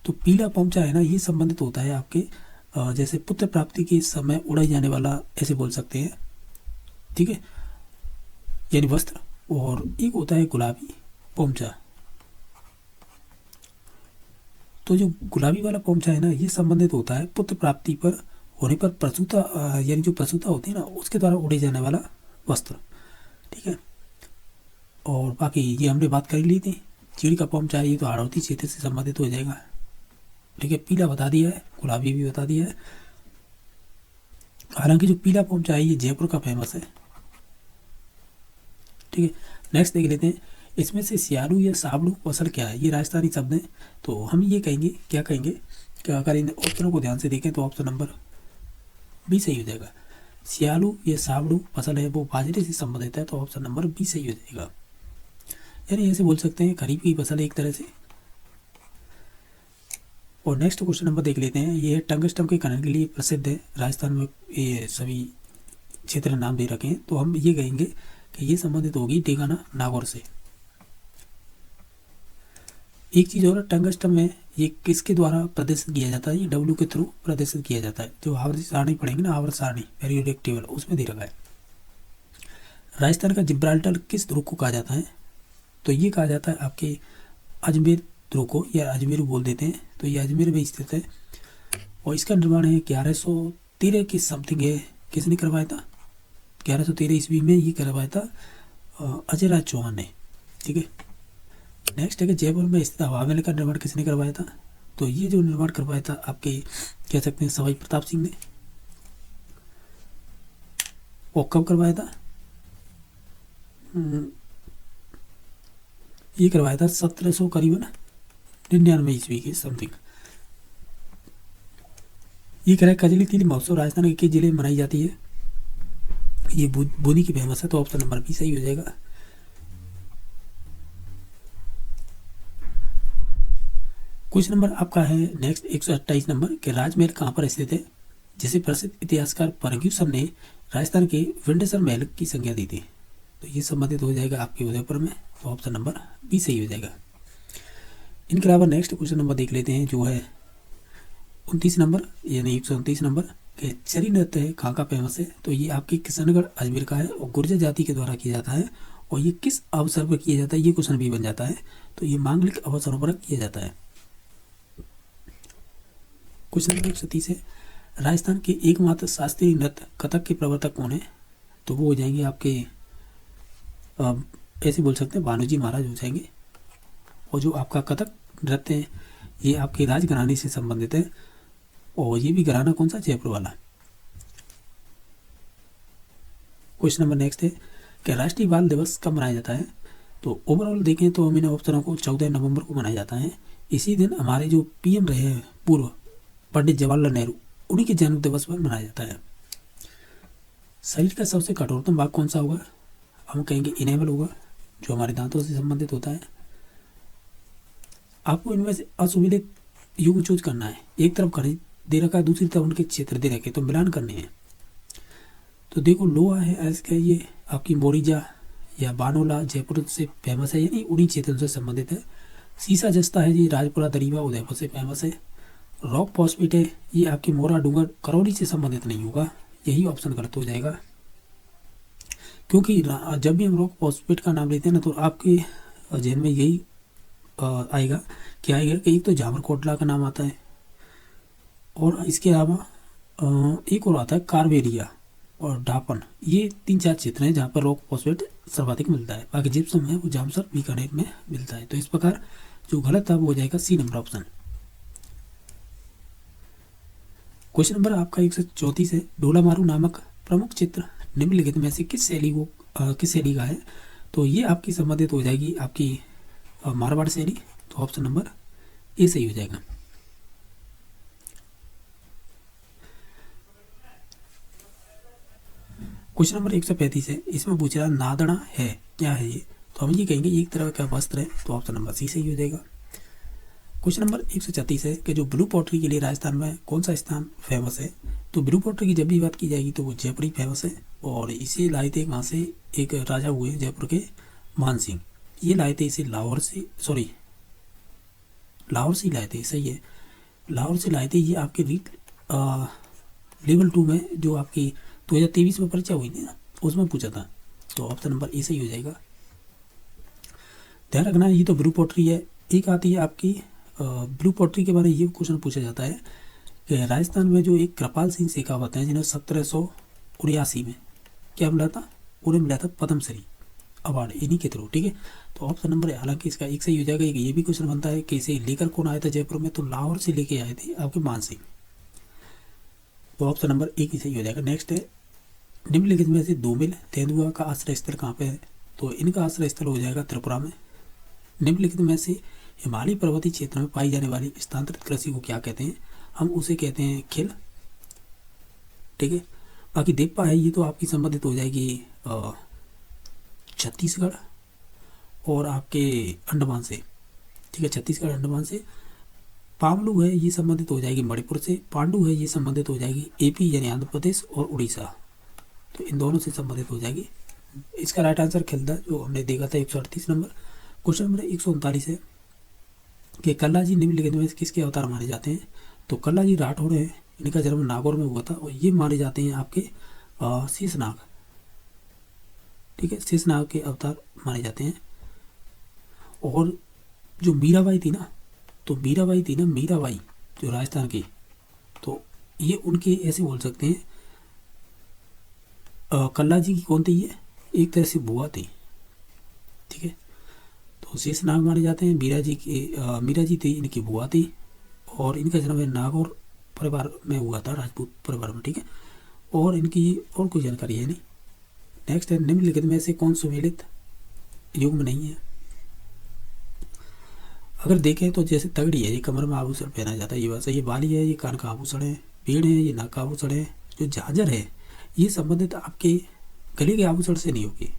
तो पीला पोमचा है ना, ये संबंधित होता है आपके जैसे पुत्र प्राप्ति के समय उड़ाई जाने वाला, ऐसे बोल सकते हैं, ठीक है, यानी वस्त्र। और एक होता है गुलाबी पोमचा, तो जो गुलाबी वाला पोमचा है ना, ये संबंधित होता है पुत्र प्राप्ति पर होने पर प्रसूता, यानी जो प्रसूता होती है ना उसके द्वारा उड़े जाने वाला वस्त्र, ठीक है। और बाकी ये हमने बात कर ली थी, चीड़ का पोमचा ये तो हाड़ौती क्षेत्र से संबंधित हो जाएगा, ठीक है। पीला बता दिया है, गुलाबी भी बता दिया है। हालांकि जो पीला पोमचा है ये जयपुर का फेमस है, ठीक है। नेक्स्ट देख लेते हैं, इसमें से सियालू या साबड़ू फसल क्या है? ये राजस्थानी शब्द है, तो हम ये कहेंगे, क्या कहेंगे कि अगर इन ऑप्शनों को ध्यान से देखें तो ऑप्शन नंबर बी सही हो जाएगा। सियालू या साबड़ू फसल है वो बाजरे से संबंधित है, तो ऑप्शन नंबर बी सही हो जाएगा। यानी ऐसे बोल सकते हैं खरीफ की फसल है एक तरह से। और नेक्स्ट क्वेश्चन नंबर देख लेते हैं, ये टंगस्टन के खनन के लिए प्रसिद्ध है, राजस्थान में ये सभी क्षेत्र नाम दे रखे हैं, तो हम ये कहेंगे कि ये संबंधित होगी डेगाना नागौर से। एक चीज़ और, टंगस्टन में ये किसके द्वारा प्रदर्शित किया जाता है? ये W के थ्रू प्रदर्शित किया जाता है। जो आवर्त सारणी पढ़ेंगे ना, आवर्त सारणी पीरियोडिक टेबल, उसमें दे रखा है। राजस्थान का जिब्राल्टर किस ध्रुव को कहा जाता है? तो ये कहा जाता है आपके अजमेर ध्रुव को, या अजमेर बोल देते हैं, तो ये अजमेर में स्थित है। और इसका निर्माण है 1113 की समथिंग है। किसने करवाया था? 1113 ईस्वी में ये करवाया था अजय राज चौहान ने, ठीक है। नेक्स्ट है कि जयपुर में स्थित हवा महल का निर्माण किसने करवाया था? तो ये जो निर्माण करवाया था आपके कह सकते हैं सवाई प्रताप सिंह ने। वो कब करवाया था? ये करवाया था 1700 करीबन 99 ईस्वी के समथिंग। ये कह रहा है कजली तिल महोत्सव राजस्थान के किस जिले में मनाई जाती है? ये बूंदी की फेमस है, तो ऑप्शन नंबर बी सही हो जाएगा। क्वेश्चन नंबर आपका है नेक्स्ट 128 नंबर के राजमहल कहाँ पर स्थित है जिसे प्रसिद्ध इतिहासकार फर्ग्यूसन ने राजस्थान के विंडसर महल की संज्ञा दी थी? तो ये संबंधित हो जाएगा आपके उदयपुर में, तो ऑप्शन नंबर बी सही हो जाएगा। इनके अलावा नेक्स्ट क्वेश्चन नंबर देख लेते हैं, जो है 29 नंबर यानी 129 नंबर के चरी नृत्य है कहाँ का फेमस है? तो ये आपके किशनगढ़ अजमेर का है और गुर्जर जाति के द्वारा किया जाता है। और ये किस अवसर पर किया जाता है? ये क्वेश्चन भी बन जाता है, तो ये मांगलिक अवसरों पर किया जाता है। क्वेश्चन नंबर 130 है, राजस्थान के एकमात्र शास्त्रीय नृत्य कथक के प्रवर्तक कौन है? तो वो हो जाएंगे आपके ऐसे बोल सकते हैं भानुजी महाराज हो जाएंगे। और जो आपका कथक नृत्य है ये आपके राजघराने से संबंधित है, और ये भी घराना कौन सा? जयपुर वाला। क्वेश्चन नंबर नेक्स्ट है कि राष्ट्रीय बाल दिवस कब मनाया जाता है? तो ओवरऑल देखें तो हम इन ऑप्शनों को 14 नवंबर को मनाया जाता है। इसी दिन हमारे जो PM रहे हैं पूर्व पंडित जवाहरलाल नेहरू, उन्हीं के जन्म दिवस पर मनाया जाता है। शरीर का सबसे कठोरतम भाग कौन सा होगा? हम कहेंगे इनेमल होगा, जो हमारे दांतों से संबंधित होता है। आपको इनमें से असुविधित युग चूज करना है। एक तरफ खनिज दे रखा है, दूसरी तरफ उनके क्षेत्र दे रखे, तो मिलान करने हैं। तो देखो लोहा है ऐसा, ये आपकी मोरिजा या बानोला जयपुर से फेमस है, यानी उन्हीं क्षेत्रों से संबंधित है। सीसा जस्ता है जी राजपुरा दरीबा उदयपुर से फेमस है। रॉक फॉस्फेट है, ये आपकी मोरा डूंगर करौली से संबंधित नहीं होगा, यही ऑप्शन गलत हो जाएगा। क्योंकि जब भी हम रॉक फॉस्फेट का नाम लेते हैं ना, तो आपके जहन में यही आएगा कि एक तो झामर कोटला का नाम आता है, और इसके अलावा एक और आता है कार्बेरिया और डापन। ये 3-4 क्षेत्र हैं जहाँ पर रॉक फॉस्फेट सर्वाधिक मिलता है। बाकी जिप्सम है वो जामसर बीकानेर में मिलता है। तो इस प्रकार जो गलत था वो हो जाएगा C number option. Question number आपका 134 है, ढोला मारू नामक प्रमुख चित्र निम्नलिखित में से किस शैली का है? तो ये आपकी संबंधित हो जाएगी आपकी मारवाड़ शैली। तो ऑप्शन नंबर ए सही हो जाएगा। क्वेश्चन नंबर 135 है, इसमें पूछ रहा नादड़ा है, क्या है ये? तो हम ये कहेंगे एक तरह का वस्त्र है, तो ऑप्शन नंबर सी सही हो जाएगा। क्वेश्चन नंबर 136 है कि जो ब्लू पॉटरी के लिए राजस्थान में कौन सा स्थान फेमस है? तो ब्लू पॉटरी की जब भी बात की जाएगी तो वो जयपुर ही फेमस है, और इसे लाए थे वहाँ से एक राजा हुए जयपुर के मान सिंह, ये लाए थे इसे लाहौर से लाए थे, सही है, लाहौर से लाए थे। ये आपके लेवल 2 में जो आपकी 2023 में परीक्षा हुई थी ना, उसमें पूछा था। तो ऑप्शन नंबर ए सही हो जाएगा। ध्यान रखना ये तो ब्लू पॉटरी है। एक आती है आपकी ब्लू पॉटरी के बारे में ये क्वेश्चन पूछा जाता है कि राजस्थान में जो एक कृपाल सिंह शेखावत हैं, जिन्हें 1783 में क्या मिला था? उन्हें मिला था पद्मश्री अवार्ड, इन्हीं के थ्रू, ठीक है। तो ऑप्शन नंबर हालांकि इसका एक सही हो जाएगा। ये भी क्वेश्चन बनता है कि इसे लेकर कौन आया था जयपुर में? तो लाहौर से लेके आए थे आपके मान सिंह। तो ऑप्शन नंबर एक ही सही हो जाएगा। नेक्स्ट है, निम्नलिखित में से धूमिल तेंदुआ का आश्रय स्थल कहाँ पे है? तो इनका आश्रय स्थल हो जाएगा त्रिपुरा में। निम्नलिखित में से हिमालय पर्वतीय क्षेत्र में पाई जाने वाली स्थानांतरित कृषि को क्या कहते हैं? हम उसे कहते हैं खिल, ठीक है। बाकी देप्पा है, ये तो आपकी संबंधित हो जाएगी छत्तीसगढ़ और आपके अंडमान से, ठीक है, छत्तीसगढ़ अंडमान से। पामलू है, ये संबंधित हो जाएगी मणिपुर से। पांडु है, ये संबंधित हो जाएगी एपी यानी आंध्र प्रदेश और उड़ीसा, तो इन दोनों से संबंधित हो जाएगी। इसका राइट आंसर खिलता जो हमने देखा था 138 नंबर। क्वेश्चन नंबर 139 है कि कल्ला जी निम्नलिखित में किसके अवतार माने जाते हैं? तो कल्ला जी राठौड़ है, इनका जन्म नागौर में हुआ था, और ये माने जाते हैं आपके शेषनाग, ठीक है, शेषनाग के अवतार माने जाते हैं। और जो मीराबाई थी ना, मीराबाई जो राजस्थान की, तो ये उनके ऐसे बोल सकते हैं कल्ला जी की कौन थी? ये एक तरह से बुआ थी, ठीक है। तो शेषनाग माने जाते हैं। मीरा जी थी, इनकी बुआ थी, और इनका जन्म है नागौर परिवार में हुआ था, राजपूत परिवार में, ठीक है। और इनकी और कोई जानकारी है नहीं। नेक्स्ट है, निम्नलिखित में से कौन सुमेलित युग में नहीं है? अगर देखें तो जैसे तगड़ी है, ये कमर में आभूषण पहना जाता है, ये वैसे ये बाली है, ये कान का आभूषण है। पेड़ है, ये नाक का आभूषण है। जो झांझर है, ये संबंधित आपके गले के आभूषण से नहीं होगी,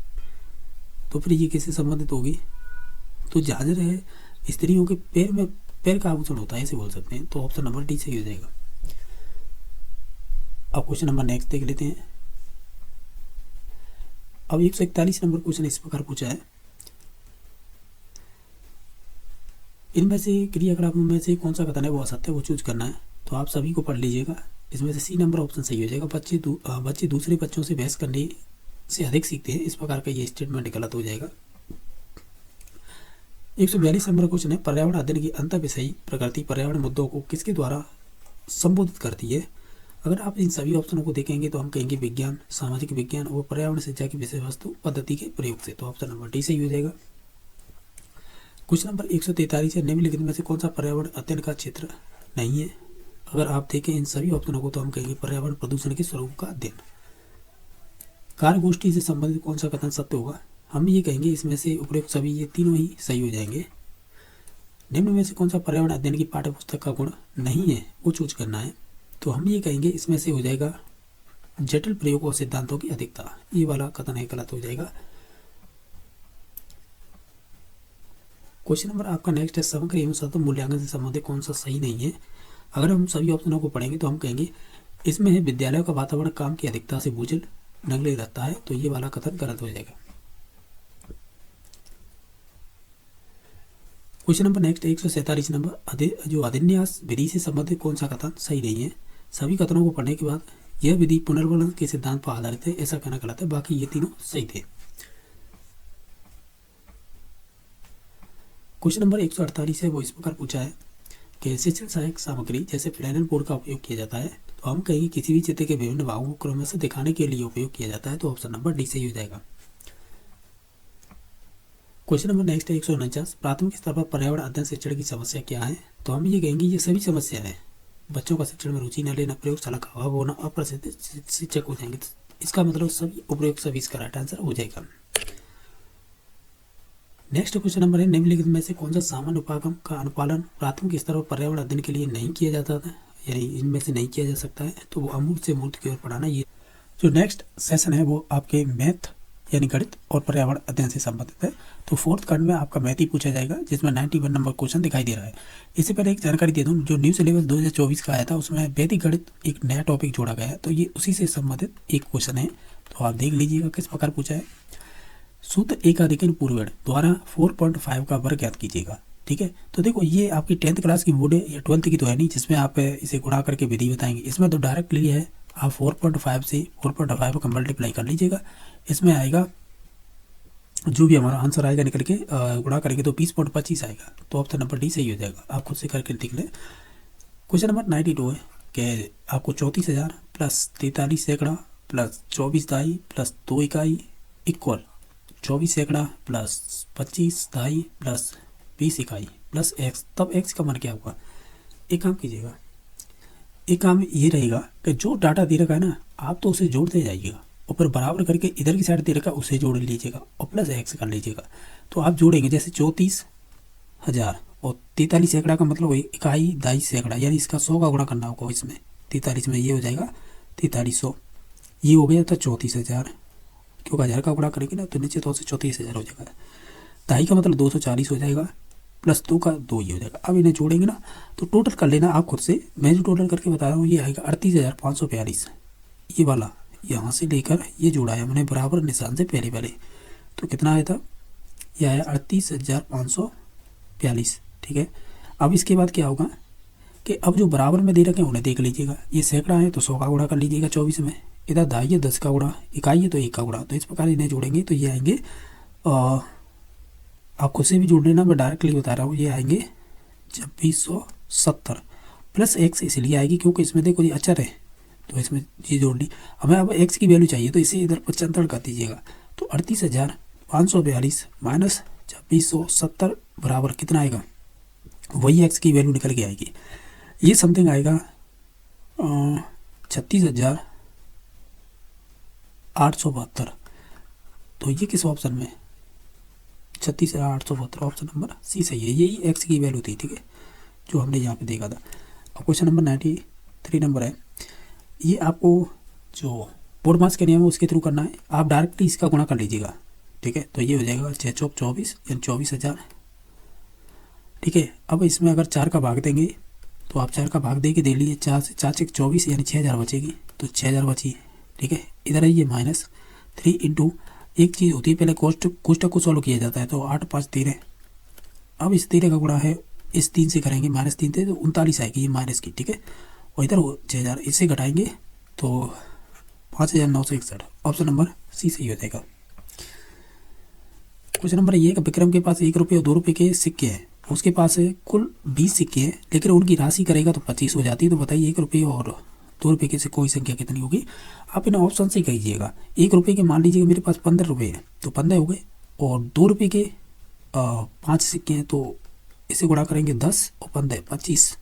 तो फिर ये किससे संबंधित होगी? तो झांझर है स्त्रियों के पैर का आभूषण होता है, ऐसे बोल सकते हैं। तो ऑप्शन नंबर डी सही हो जाएगा। अब क्वेश्चन नंबर नेक्स्ट देख लेते हैं। अब 141 नंबर क्वेश्चन इस प्रकार पूछा है, इनमें से क्रियाकलापों में से कौन सा कथन है वो असत्य है, वो चूज करना है। तो आप सभी को पढ़ लीजिएगा। इसमें से सी नंबर ऑप्शन सही हो जाएगा। बच्चे दूसरे बच्चों से बहस करने से अधिक सीखते हैं, इस प्रकार का ये स्टेटमेंट गलत हो जाएगा। 142 नंबर क्वेश्चन है, पर्यावरण अध्ययन की अंतर विषयी प्रकृति पर्यावरण मुद्दों को किसके द्वारा संबोधित करती है? अगर आप इन सभी ऑप्शनों को देखेंगे तो हम कहेंगे विज्ञान, सामाजिक विज्ञान और पर्यावरण शिक्षा की विषय वस्तु पद्धति के प्रयोग से। तो ऑप्शन नंबर डी सही हो जाएगा। क्वेश्चन नंबर 143 है, निम्नलिखित में से कौन सा पर्यावरण अध्ययन का क्षेत्र नहीं है? अगर आप देखें इन सभी ऑप्शनों को तो हम कहेंगे पर्यावरण प्रदूषण के स्वरूप का अध्ययन। कार्यगोष्ठी से संबंधित कौन सा कथन सत्य होगा? हम ये कहेंगे इसमें से उपयुक्त सभी ये तीनों ही सही हो जाएंगे। निम्न में से कौन सा पर्यावरण अध्ययन की पाठ्य पुस्तक का गुण नहीं है, वो चूज करना है। तो हम ये कहेंगे इसमें से हो जाएगा जटिल प्रयोग और सिद्धांतों की अधिकता, ये वाला कथन है गलत हो जाएगा। क्वेश्चन नंबर आपका नेक्स्ट है, समग्र एवं सतत मूल्यांकन से संबंधित कौन सा सही नहीं है। अगर हम सभी ऑप्शनों को पढ़ेंगे तो हम कहेंगे इसमें है विद्यालयों का वातावरण काम की अधिकता से बोझिल नगण्य रहता है, तो ये वाला कथन गलत हो जाएगा। क्वेश्चन नंबर नेक्स्ट 147 नंबर, जो अधिन्यास विधि से संबंधित कौन सा कथन सही नहीं है। सभी कथनों को पढ़ने के बाद यह विधि पुनर्वर्णन के सिद्धांत पर आधारित है, ऐसा कहना गलत है, बाकी ये तीनों सही थे। क्वेश्चन नंबर 148 है, वो इस प्रकार पूछा है कि शिक्षण सहायक सामग्री जैसे फ्लैनल बोर्ड का उपयोग किया जाता है, तो हम कहेंगे किसी भी चित्र के विभिन्न भागों को क्रमशः दिखाने के लिए उपयोग किया जाता है, तो ऑप्शन नंबर डी सही हो जाएगा। क्वेश्चन नंबर नेक्स्ट है 149, प्राथमिक स्तर पर पर्यावरण अध्ययन शिक्षण की समस्या क्या है। तो हम ये कहेंगे ये सभी समस्या है, बच्चों का शिक्षण में रुचि न लेना, प्रयोगशाला का अभाव होना, अप्रसिद्ध शिक्षक हो जाएंगे, इसका मतलब सभी उपयोग सभी इसका राइट आंसर हो जाएगा। नेक्स्ट क्वेश्चन नंबर है, निम्नलिखित में से कौन सा सामान्य उपागम का अनुपालन प्राथमिक स्तर पर पर्यावरण अध्ययन के लिए नहीं किया जाता था, यानी इनमें से नहीं किया जा सकता है, तो वो अमूर्त से मूर्त की ओर पढ़ाना। ये जो नेक्स्ट सेशन है वो आपके मैथ यानी गणित और पर्यावरण अध्ययन से संबंधित है। तो फोर्थ खंड में आपका मैथ ही पूछा जाएगा, जिसमें 91 नंबर क्वेश्चन दिखाई दे रहा है। इससे पहले एक जानकारी दे दूं, जो न्यू सिलेबस 2024 का आया था उसमें वैदिक गणित एक नया टॉपिक जोड़ा गया है, तो ये उसी से संबंधित एक क्वेश्चन है, तो आप देख लीजिएगा किस प्रकार पूछा है। सूत्र एकाधिकन पूर्वण द्वारा 4.5 का वर्ग ज्ञात कीजिएगा। ठीक है, तो देखो ये आपकी 10th क्लास की बोर्ड है या 12th की तो है नहीं, जिसमें आप इसे गुणा करके विधि बताएंगे। इसमें तो डायरेक्टली है, आप 4.5 से 4.5 का मल्टीप्लाई कर लीजिएगा, इसमें आएगा जो भी हमारा आंसर आएगा निकल के गुणा करेंगे तो 20.25 आएगा, तो ऑप्शन नंबर डी सही हो जाएगा। आप खुद से करके देख लें। क्वेश्चन नंबर 92 है कि आपको 34,000 प्लस 43 सैकड़ा प्लस 24 दाई प्लस 2 इकाई इक्वल 24 सैकड़ा प्लस 25 दाई प्लस 20 इकाई प्लस एक्स, तब एक्स का मान क्या होगा। एक काम कीजिएगा, एक काम ये रहेगा कि जो डाटा दे रखा है ना, आप तो उसे जोड़ते जाइएगा और फिर बराबर करके इधर की साइड दे रखा उसे जोड़ लीजिएगा और प्लस एक्स कर लीजिएगा। तो आप जोड़ेंगे जैसे 34,000 और 43 सैकड़ा का मतलब इकाई दाई सैकड़ा, यानी इसका 100 का गुणा करना होगा इसमें 43 में, ये हो जाएगा 4300, ये हो गया था 34,000, क्योंकि 1000 का गुणा करेंगे ना तो नीचे तो 34,000 हो जाएगा। दाई का मतलब 240 हो जाएगा, प्लस 2 का 2 ही हो जाएगा। अब इन्हें जोड़ेंगे ना तो टोटल कर लेना आप खुद से, मैं जो टोटल करके बता रहा हूँ ये आएगा 38,542। ये वाला यहाँ से लेकर ये जोड़ा है मैंने बराबर निशान से पहले, तो कितना आया था, ये आया 38,542। ठीक है, अब इसके बाद क्या होगा कि अब जो बराबर में दे रखे हैं उन्हें देख लीजिएगा, ये सैकड़ा है तो 100 का गुणा कर लीजिएगा 24 में, इधर दाई है 10 का गुणा, इकाई है तो 1 का गुणा, तो इस प्रकार इन्हें जोड़ेंगे तो ये आएंगे, आप खुद से भी जोड़ लेना, मैं डायरेक्टली बता रहा हूँ, ये आएंगे 2670 प्लस एक्स इसलिए आएगी क्योंकि इसमें देखो ये अचर है, तो इसमें ये जोड़ ली। हमें अब एक्स की वैल्यू चाहिए तो इसे इधर 75 कर दीजिएगा, तो 38,542 माइनस 2670 बराबर कितना आएगा, वही एक्स की वैल्यू निकल के आएगी, ये समथिंग आएगा 36,872। तो ये किस ऑप्शन में, 36,872, ऑप्शन नंबर सी सही है, यही एक्स की वैल्यू थी। ठीक है, जो हमने यहाँ पे देखा था। अब क्वेश्चन नंबर 93 नंबर है, ये आपको जो बोर्ड मार्क्स के नियम है उसके थ्रू करना है, आप डायरेक्टली इसका गुणा कर लीजिएगा। ठीक है, तो ये हो जाएगा 6 चौक 24 यानी 24,000। ठीक है, अब इसमें अगर 4 का भाग देंगे तो आप 4 का भाग दे के दे लीजिए, 4 से 4 से 24 यानी 6,000 बचेगी, तो 6,000 बची। ठीक है, इधर है ये माइनस 3 इंटू, एक चीज़ होती है पहले कोष्टक को सॉल्व किया जाता है, तो 8 5 13, अब इस 13 का गुणा है इस 3 से करेंगे, माइनस 3 थे तो 39 आएगी ये माइनस की। ठीक है, और इधर 6,000 इससे घटाएंगे तो 5,961, ऑप्शन नंबर सी सही हो जाएगा। क्वेश्चन नंबर ये, विक्रम के पास 1 रुपये और 2 रुपये के सिक्के हैं, उसके पास कुल 20 सिक्के हैं, लेकिन उनकी राशि करेगा तो 25 हो जाती है। तो बताइए 1 रुपये और 2 रुपये के सिक्कों की संख्या कितनी होगी। आप इन ऑप्शन से कहिएगा। 1 रुपये के मान लीजिए मेरे पास 15 रुपये हैं तो 15 हो गए, और 2 रुपये के 5 सिक्के हैं तो इसे गुणा करेंगे 10 और 15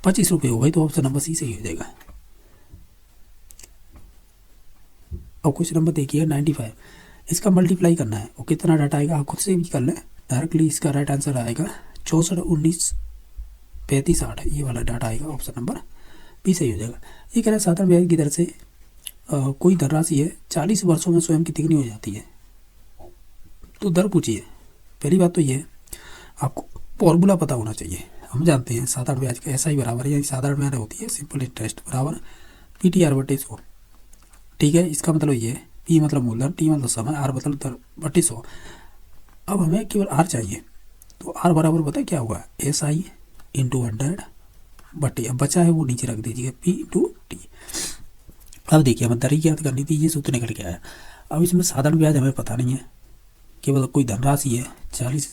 25 रुपये हो गए, तो ऑप्शन नंबर सी सही हो जाएगा। और क्वेश्चन नंबर देखिए 95, इसका मल्टीप्लाई करना है और कितना डाटा आएगा आप खुद से भी कर लें, डायरेक्टली इसका राइट आंसर आएगा 64 19 35 60 ये वाला डाटा आएगा, ऑप्शन नंबर बी सही हो जाएगा। ये कह रहा है साधारण ब्याज की दर से कोई धनराशि है 40 वर्षों में स्वयं की तिगुनी हो जाती है, तो दर पूछिए। पहली बात तो ये है आपको फॉर्मूला पता होना चाहिए। हम जानते हैं साधारण ब्याज का ऐसा ही बराबर है, यानी साधारण ब्याज होती है सिंपल इंटरेस्ट बराबर PTR/100। ठीक है, इसका मतलब ये है P मतलब मूलधन, T मतलब समय, R मतलब दर/100। अब हमें केवल R चाहिए, तो R बराबर पता है क्या होगा, SI इंटू 100/T। अब बचा है वो नीचे रख दीजिएगा P इंटू T। अब देखिए हमें दर की याद करनी थी, ये सूत्र निकल के आया। अब इसमें साधारण ब्याज हमें पता नहीं है, केवल कोई धनराशि है 40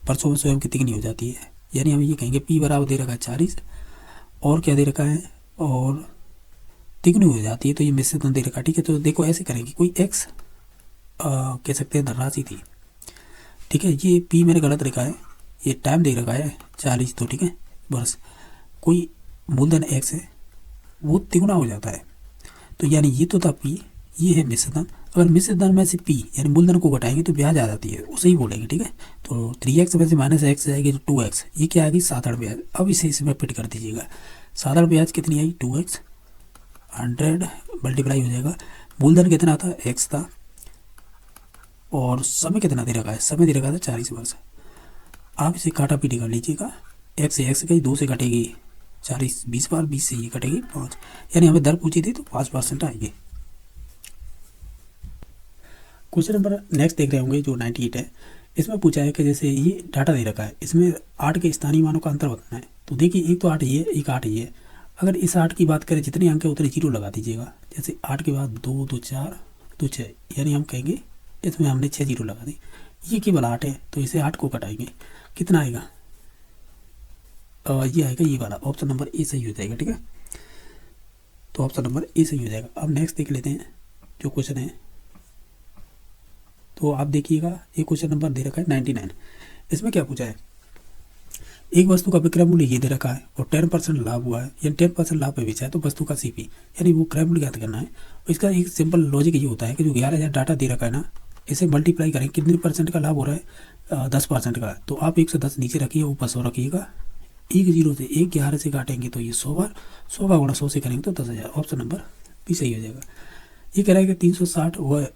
वर्षों में स्वयं की तिगुनी हो जाती है, यानी हम ये कहेंगे P बराबर दे रखा है 40 और क्या दे रखा है और तिगुनी हो जाती है, तो ये मिश्रित दे रखा है। ठीक है, तो देखो ऐसे करेंगे, कोई X कह सकते हैं धनराशि थी। ठीक है, ये P मैंने गलत लिखा है, ये टाइम दे रखा है 40, तो ठीक है वर्ष, कोई मूलधन X है वो तिगुना हो जाता है, तो यानी ये तो था P, ये है मिश्रित धन। अगर मिश्रित धन में से P यानी मूलधन को घटाएंगे तो ब्याज आ जाती है, उसे ही बोलेंगे। ठीक है, तो 3x में से -x जाएगी तो 2x, ये क्या आएगी साधारण ब्याज। अब इसे इसमें फिट कर दीजिएगा, साधारण ब्याज कितनी आई 2x, 100 मल्टीप्लाई हो जाएगा, मूलधन कितना था x था, और समय कितना दे रखा है, समय दे रखा था 40 वर्ष। आप इसे काटा पीटी कर लीजिएगा, x से x गई, 2 से कटेगी 40 20 बार, 20 से ये कटेगी 5, यानी हमें दर पूछी थी तो 5% आएगी। क्वेश्चन नंबर नेक्स्ट देख रहे होंगे जो 98 है। इसमें पूछा है कि जैसे ये डाटा दे रखा है, इसमें 8 के स्थानीय मानों का अंतर बताना है। तो देखिए एक तो 8 ये, एक 8 ये। अगर इस 8 की बात करें जितने अंक है उतने 0 लगा दीजिएगा। जैसे 8 के बाद 2 2 4 2 6, यानी हम कहेंगे इसमें हमने 6 0 लगा दी। ये केवल 8 है तो इसे 8 को कटाएंगे, कितना आएगा, ये आएगा ये वाला, ऑप्शन नंबर ए सही हो जाएगा। ठीक है, तो ऑप्शन नंबर ए सही हो जाएगा। अब नेक्स्ट देख लेते हैं जो क्वेश्चन है, तो आप देखिएगा ये क्वेश्चन नंबर दे रखा है 99। इसमें क्या पूछा है, एक वस्तु का विक्रय मूल्य ये दे रखा है और 10% लाभ हुआ है, यानी 10% लाभ पे बेचा है, तो वस्तु का CP यानी वो क्रय मूल्य ज्ञात करना है। और इसका एक सिंपल लॉजिक ये होता है कि जो 11,000 डाटा दे रखा है ना, इसे मल्टीप्लाई करें, कितने % का लाभ हो रहा है 10% का, तो आप 110 नीचे रखिए, ऊपर 100 रखिएगा। 1 0 से 1 11 से काटेंगे तो ये 100 बार, 100 का गुणा 100 से करेंगे तो 10,000, ऑप्शन नंबर भी सही हो जाएगा। ये कह रहा है कि 360 व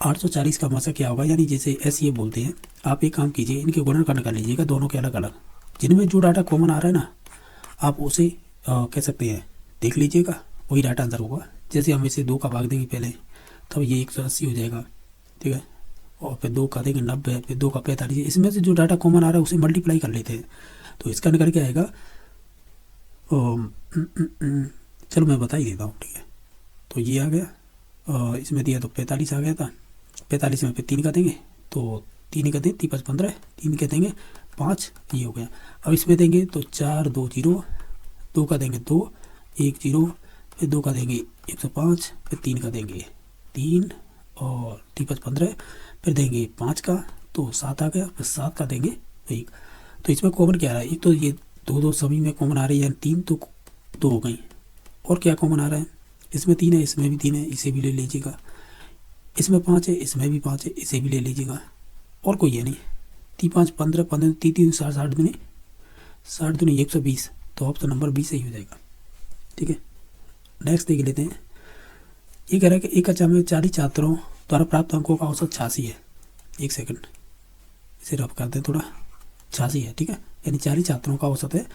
840 का मसा क्या होगा, यानी जैसे SE बोलते हैं। आप एक काम कीजिए, इनके गुणन का निकाल लीजिएगा दोनों के अलग अलग, जिनमें जो डाटा कॉमन आ रहा है ना आप उसे कह सकते हैं देख लीजिएगा, वही डाटा आंसर होगा। जैसे हम इसे 2 का भाग देंगे पहले, तब ये 180 हो जाएगा। ठीक है, और फिर 2 का देंगे 90, फिर 2 का 45, इसमें से जो डाटा कॉमन आ रहा है उसे मल्टीप्लाई कर लेते हैं, तो इसका निकल के आएगा। चलो मैं बता ही देता हूँ। ठीक है, तो ये आ गया, इसमें दिया तो 45 आ गया था, 45 में फिर 3 का देंगे तो 3 का दें 3 5 15, 3 का देंगे 5, ये हो गया। अब इसमें देंगे तो 4 2 0, 2 का देंगे 2 1 0, फिर 2 का देंगे 105, फिर 3 का देंगे 3 और 3 5 15, फिर देंगे 5 का तो 7 आ गया, फिर 7 का देंगे 1। तो इसमें कॉमन क्या आ रहा है, एक तो ये 2 2 सभी में कॉमन आ रही है, 3 तो 2 हो गई, और क्या कॉमन आ रहा है, इसमें 3 है, इसमें भी 3 है, इसे भी ले लीजिएगा। इसमें 5 है, इसमें भी 5 है, इसे भी ले लीजिएगा। और कोई है नहीं, 3 5 15 15 3 3 60 60 दूनी 60 दूनी 120, तो ऑप्शन नंबर 20 सही हो जाएगा। ठीक है, नेक्स्ट देख लेते हैं। ये कह रहा है कि एक कक्षा में 40 छात्रों द्वारा प्राप्त अंकों का औसत 86 है। एक सेकंड, इसे रफ करते हैं थोड़ा, 86 है। ठीक है, यानी 40 छात्रों का औसत है,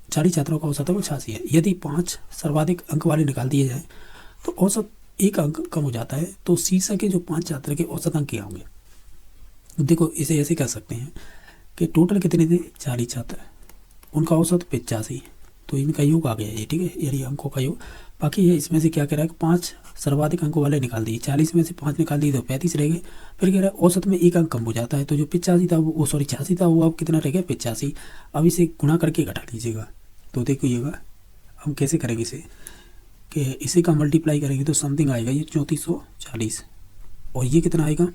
40 छात्रों का औसत है वो 86 है। यदि 5 सर्वाधिक अंक वाले निकाल दिए जाए तो औसत 1 अंक कम हो जाता है, तो शीर्षक के जो 5 छात्र के औसत अंक क्या होंगे। देखो इसे ऐसे कर सकते हैं कि टोटल कितने थे 40 छात्र, उनका औसत 85, तो इनका योग आ गया ये। ठीक है, यानी अंकों का योग। बाकी है इसमें से क्या कह रहा है कि 5 सर्वाधिक अंकों वाले निकाल दिए, 40 में से 5 निकाल दिए तो 35 रह गए। फिर कह रहा है औसत में 1 अंक कम हो जाता है, तो जो 85 था वो 86 था, वो अब कितना रह गया 85। अब इसे गुणा करके घटा लीजिएगा, तो देखिएगा हम कैसे करेंगे इसे, कि इसी का मल्टीप्लाई करेंगे तो समथिंग आएगा ये 3440, और ये कितना आएगा,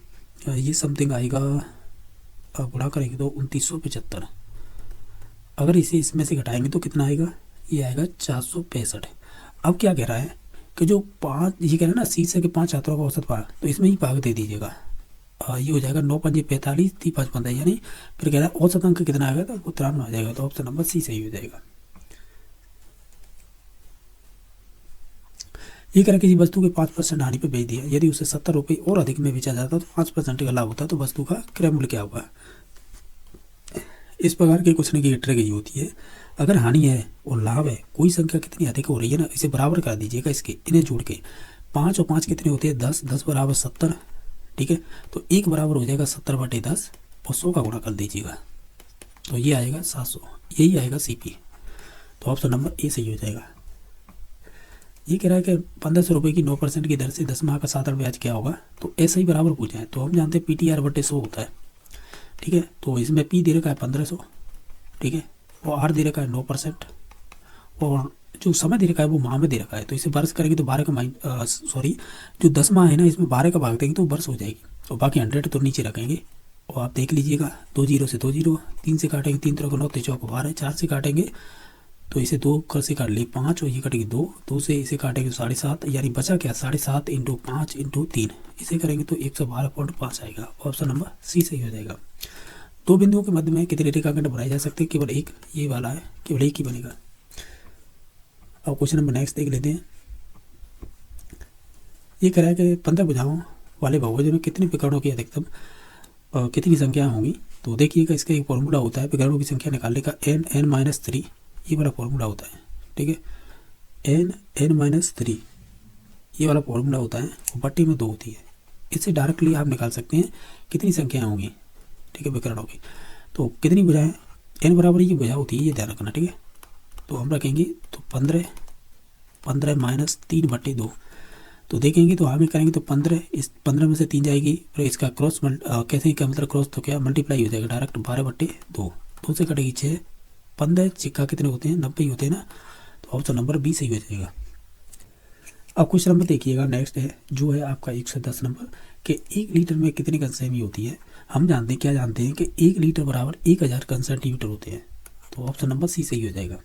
ये समथिंग आएगा, गुणा करेंगे तो 2975। अगर इसे इसमें से घटाएंगे तो कितना आएगा, ये आएगा 465। अब क्या कह रहा है कि जो 5, ये कह रहा है ना शीर्षक के 5 छात्रों का औसत पाया, तो इसमें ही भाग दे दीजिएगा। ये हो जाएगा 9 पंजे 45, 3 5 15, यानी फिर कह रहा है औसत अंक कितना आएगा, तो 93 आ जाएगा। तो ऑप्शन नंबर सी सही हो जाएगा। ये कह रहा है किसी वस्तु के 5% हानि पर बेच दिया, यदि उसे 70 रुपये और अधिक में बेचा जाता तो 5% का लाभ होता, तो वस्तु का क्रय मूल्य क्या होगा। इस प्रकार के क्वेश्चन की ट्रिक ये होती है, अगर हानि है और लाभ है, कोई संख्या कितनी अधिक हो रही है ना, इसे बराबर कर दीजिएगा, इसके इन्हें जोड़ के 5 और 5 कितने होते हैं 10, 10 बराबर 70, ठीक है। तो 1 बराबर हो जाएगा 70/10 और 100 का गुणा कर दीजिएगा, तो ये आएगा 700, यही आएगा CP। तो ऑप्शन नंबर ए सही हो जाएगा। ये कह रहा है कि 1500 रुपये की 9% की दर से 10 माह का साधारण ब्याज क्या होगा, तो ऐसा ही बराबर पूछा है। तो हम जानते हैं PTR/100 होता है, ठीक है। तो इसमें P दे रखा है 1500, ठीक है, और R दे रखा है 9%, और जो समय दे रखा है वो माह में दे रखा है। तो इसे वर्ष करेंगे तो 12 का जो 10 माह है ना, इसमें 12 का भाग देंगे तो वर्ष हो जाएगी, और बाकी 100 तो नीचे रखेंगे। और आप देख लीजिएगा, 2 जीरो से 2 जीरो, 3 से काटेंगे 3 3 9 3 4 12, 4 से काटेंगे तो इसे 2 कर से काट लिए 5, और ये कटेगी 2, 2 से इसे काटेंगे 7.5, यानी बचा क्या 7.5 × 5 × 3, इसे करेंगे तो 112.5 आएगा। ऑप्शन नंबर सी सही हो जाएगा। 2 बिंदुओं के मध्य में कितने रेखाखंड बनाए जा सकते हैं, केवल एक, ये वाला है, केवल एक ही बनेगा। अब क्वेश्चन नंबर नेक्स्ट देख लेते हैं। ये कह रहा है कि 15 भुजाओं वाले बहुभुज में कितने विकर्णों की अधिकतम कितनी संख्या होंगी। तो देखिएगा, इसका एक फॉर्मूला होता है विकर्णों की संख्या निकालने का, n-3, ये वाला फॉर्मूला होता है, ठीक है। n-3 ये वाला फॉर्मूला होता है, और बट्टी में 2 होती है। इससे डायरेक्टली आप निकाल सकते हैं कितनी संख्याएं होंगी, ठीक है, विकर्णों की। तो कितनी भुजाएं, n बराबर ये भुजा होती है, ये ध्यान रखना, ठीक है। तो हम रखेंगे तो 15 -3/2, तो देखेंगे तो आगे करेंगे तो 15, इस 15 में से 3 जाएगी, फिर इसका क्रॉस कैसे ही, क्या मतलब क्रॉस, तो क्या मल्टीप्लाई हो जाएगा डायरेक्ट 12/2, 2 से कटेगी 6, 15 चिक्का कितने होते हैं 90 ही होते हैं ना। तो ऑप्शन नंबर बी सही हो जाएगा। अब क्वेश्चन नंबर देखिएगा, नेक्स्ट है जो है आपका 110 नंबर कि 1 लीटर में कितनी घन सेमी होती है। हम जानते हैं, क्या जानते हैं कि 1 लीटर बराबर 1000 घन सेंटीमीटर होते हैं। तो ऑप्शन नंबर सी सही हो जाएगा,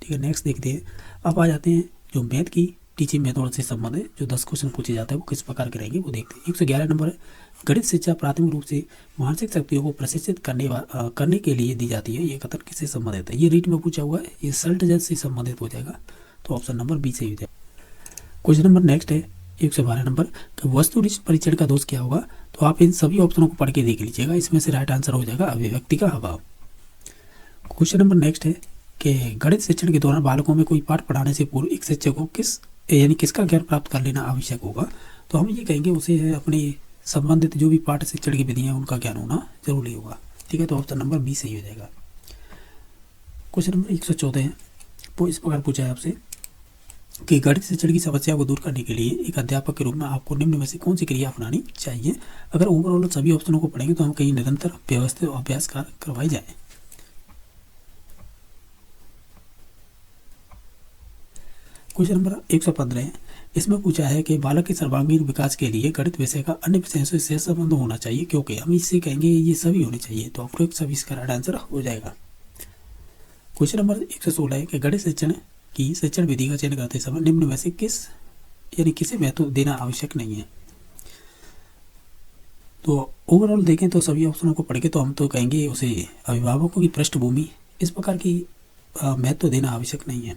ठीक है। नेक्स्ट देखते हैं। अब आ जाते हैं जो मैथ की टीचिंग मेथड से संबंधित जो 10 क्वेश्चन पूछे जाते हैं वो किस प्रकार के रहेंगे वो देखते हैं। 111 नंबर है, गणित शिक्षा प्राथमिक रूप से मानसिक शक्तियों को प्रशिक्षित करने के लिए दी जाती है, ये कथन किससे संबंधित है। ये रीट में पूछा हुआ है, ये सल्ट जज से संबंधित हो जाएगा। तो ऑप्शन नंबर बी सही हो जाएगा। क्वेश्चन नंबर नेक्स्ट है 112 नंबर कि वस्तुनिष्ठ परीक्षण का दोष क्या होगा। तो आप इन सभी ऑप्शनों को पढ़ के देख लीजिएगा, इसमें से राइट आंसर हो जाएगा अभिव्यक्ति का अभाव। क्वेश्चन नंबर नेक्स्ट है कि गणित शिक्षण के दौरान बालकों में कोई पाठ पढ़ाने से पूर्व एक शिक्षक को किसका ज्ञान प्राप्त कर लेना आवश्यक होगा। तो हम ये कहेंगे उसे अपने संबंधित जो भी पाठ शिक्षण की विधियां उनका ज्ञान होना जरूरी होगा, ठीक है। तो ऑप्शन नंबर बी सही हो जाएगा। क्वेश्चन नंबर 114 है, वो इस प्रकार पूछा है आपसे कि गणित शिक्षण की समस्या को दूर करने के लिए एक अध्यापक के रूप में आपको निम्न में से कौन सी क्रिया अपनानी चाहिए। अगर ओवरऑल सभी ऑप्शनों को पढ़ेंगे तो हम कहीं निरंतर व्यवस्थित अभ्यास करवाई जाए। क्वेश्चन नंबर 115 है, इसमें पूछा है कि बालक के सर्वांगीण विकास के लिए गणित विषय का अन्य विषयों से सहज संबंध होना चाहिए, क्योंकि हम इससे कहेंगे ये सभी होने चाहिए। तो आपको सभी इसका राइट आंसर हो जाएगा। क्वेश्चन नंबर 116 है कि गणित शिक्षण की शिक्षण विधि का चयन करते समय निम्न में से किसे महत्व देना आवश्यक नहीं है। तो ओवरऑल देखें तो सभी ऑप्शनों को पढ़ के तो हम तो कहेंगे उसे अभिभावकों की पृष्ठभूमि इस प्रकार की महत्व देना आवश्यक नहीं है।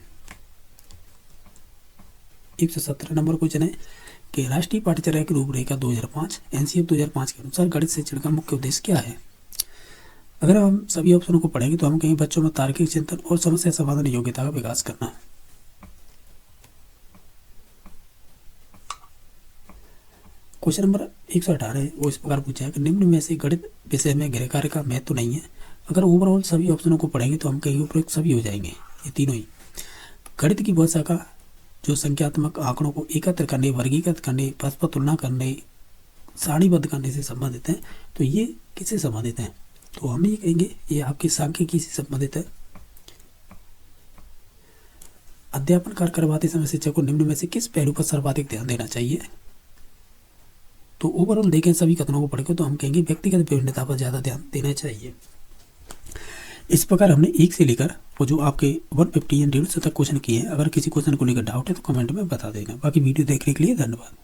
117 नंबर क्वेश्चन है कि राष्ट्रीय पाठ्यचर्या की रूपरेखा 2005 NCF 2005 के अनुसार गणित शिक्षण का मुख्य उद्देश्य क्या है। अगर हम सभी ऑप्शनों को पढ़ेंगे तो हम कहेंगे बच्चों में तार्किक चिंतन और समस्या समाधान योग्यता का विकास करना। क्वेश्चन नंबर 118 है, वो इस प्रकार पूछा है कि निम्न में से गणित विषय में गृह कार्य का महत्व नहीं है। अगर ओवरऑल सभी ऑप्शनों को पढ़ेंगे तो हम कहेंगे उपयुक्त सभी हो जाएंगे, ये तीनों ही। गणित की बहुत शाखा जो संख्यात्मक आंकड़ों को एकत्र करने, वर्गीकृत करने, परस्पर तुलना करने, सारणीबद्ध करने से संबंधित हैं। तो ये किससे संबंधित हैं। तो हम ये कहेंगे ये आपके सांख्यिकी से संबंधित है। अध्यापन कार्य करवाते समय शिक्षक को निम्न में से किस पहलू पर सर्वाधिक ध्यान देना चाहिए। तो ओवरऑल देखें सभी कथनों को पढ़कर तो हम कहेंगे व्यक्तिगत विभिन्नता पर ज़्यादा ध्यान देना चाहिए। इस प्रकार हमने 1 से लेकर वो जो आपके 150 एंड 150 तक क्वेश्चन किए हैं। अगर किसी क्वेश्चन को लेकर डाउट है तो कमेंट में बता देना। बाकी वीडियो देखने के लिए धन्यवाद।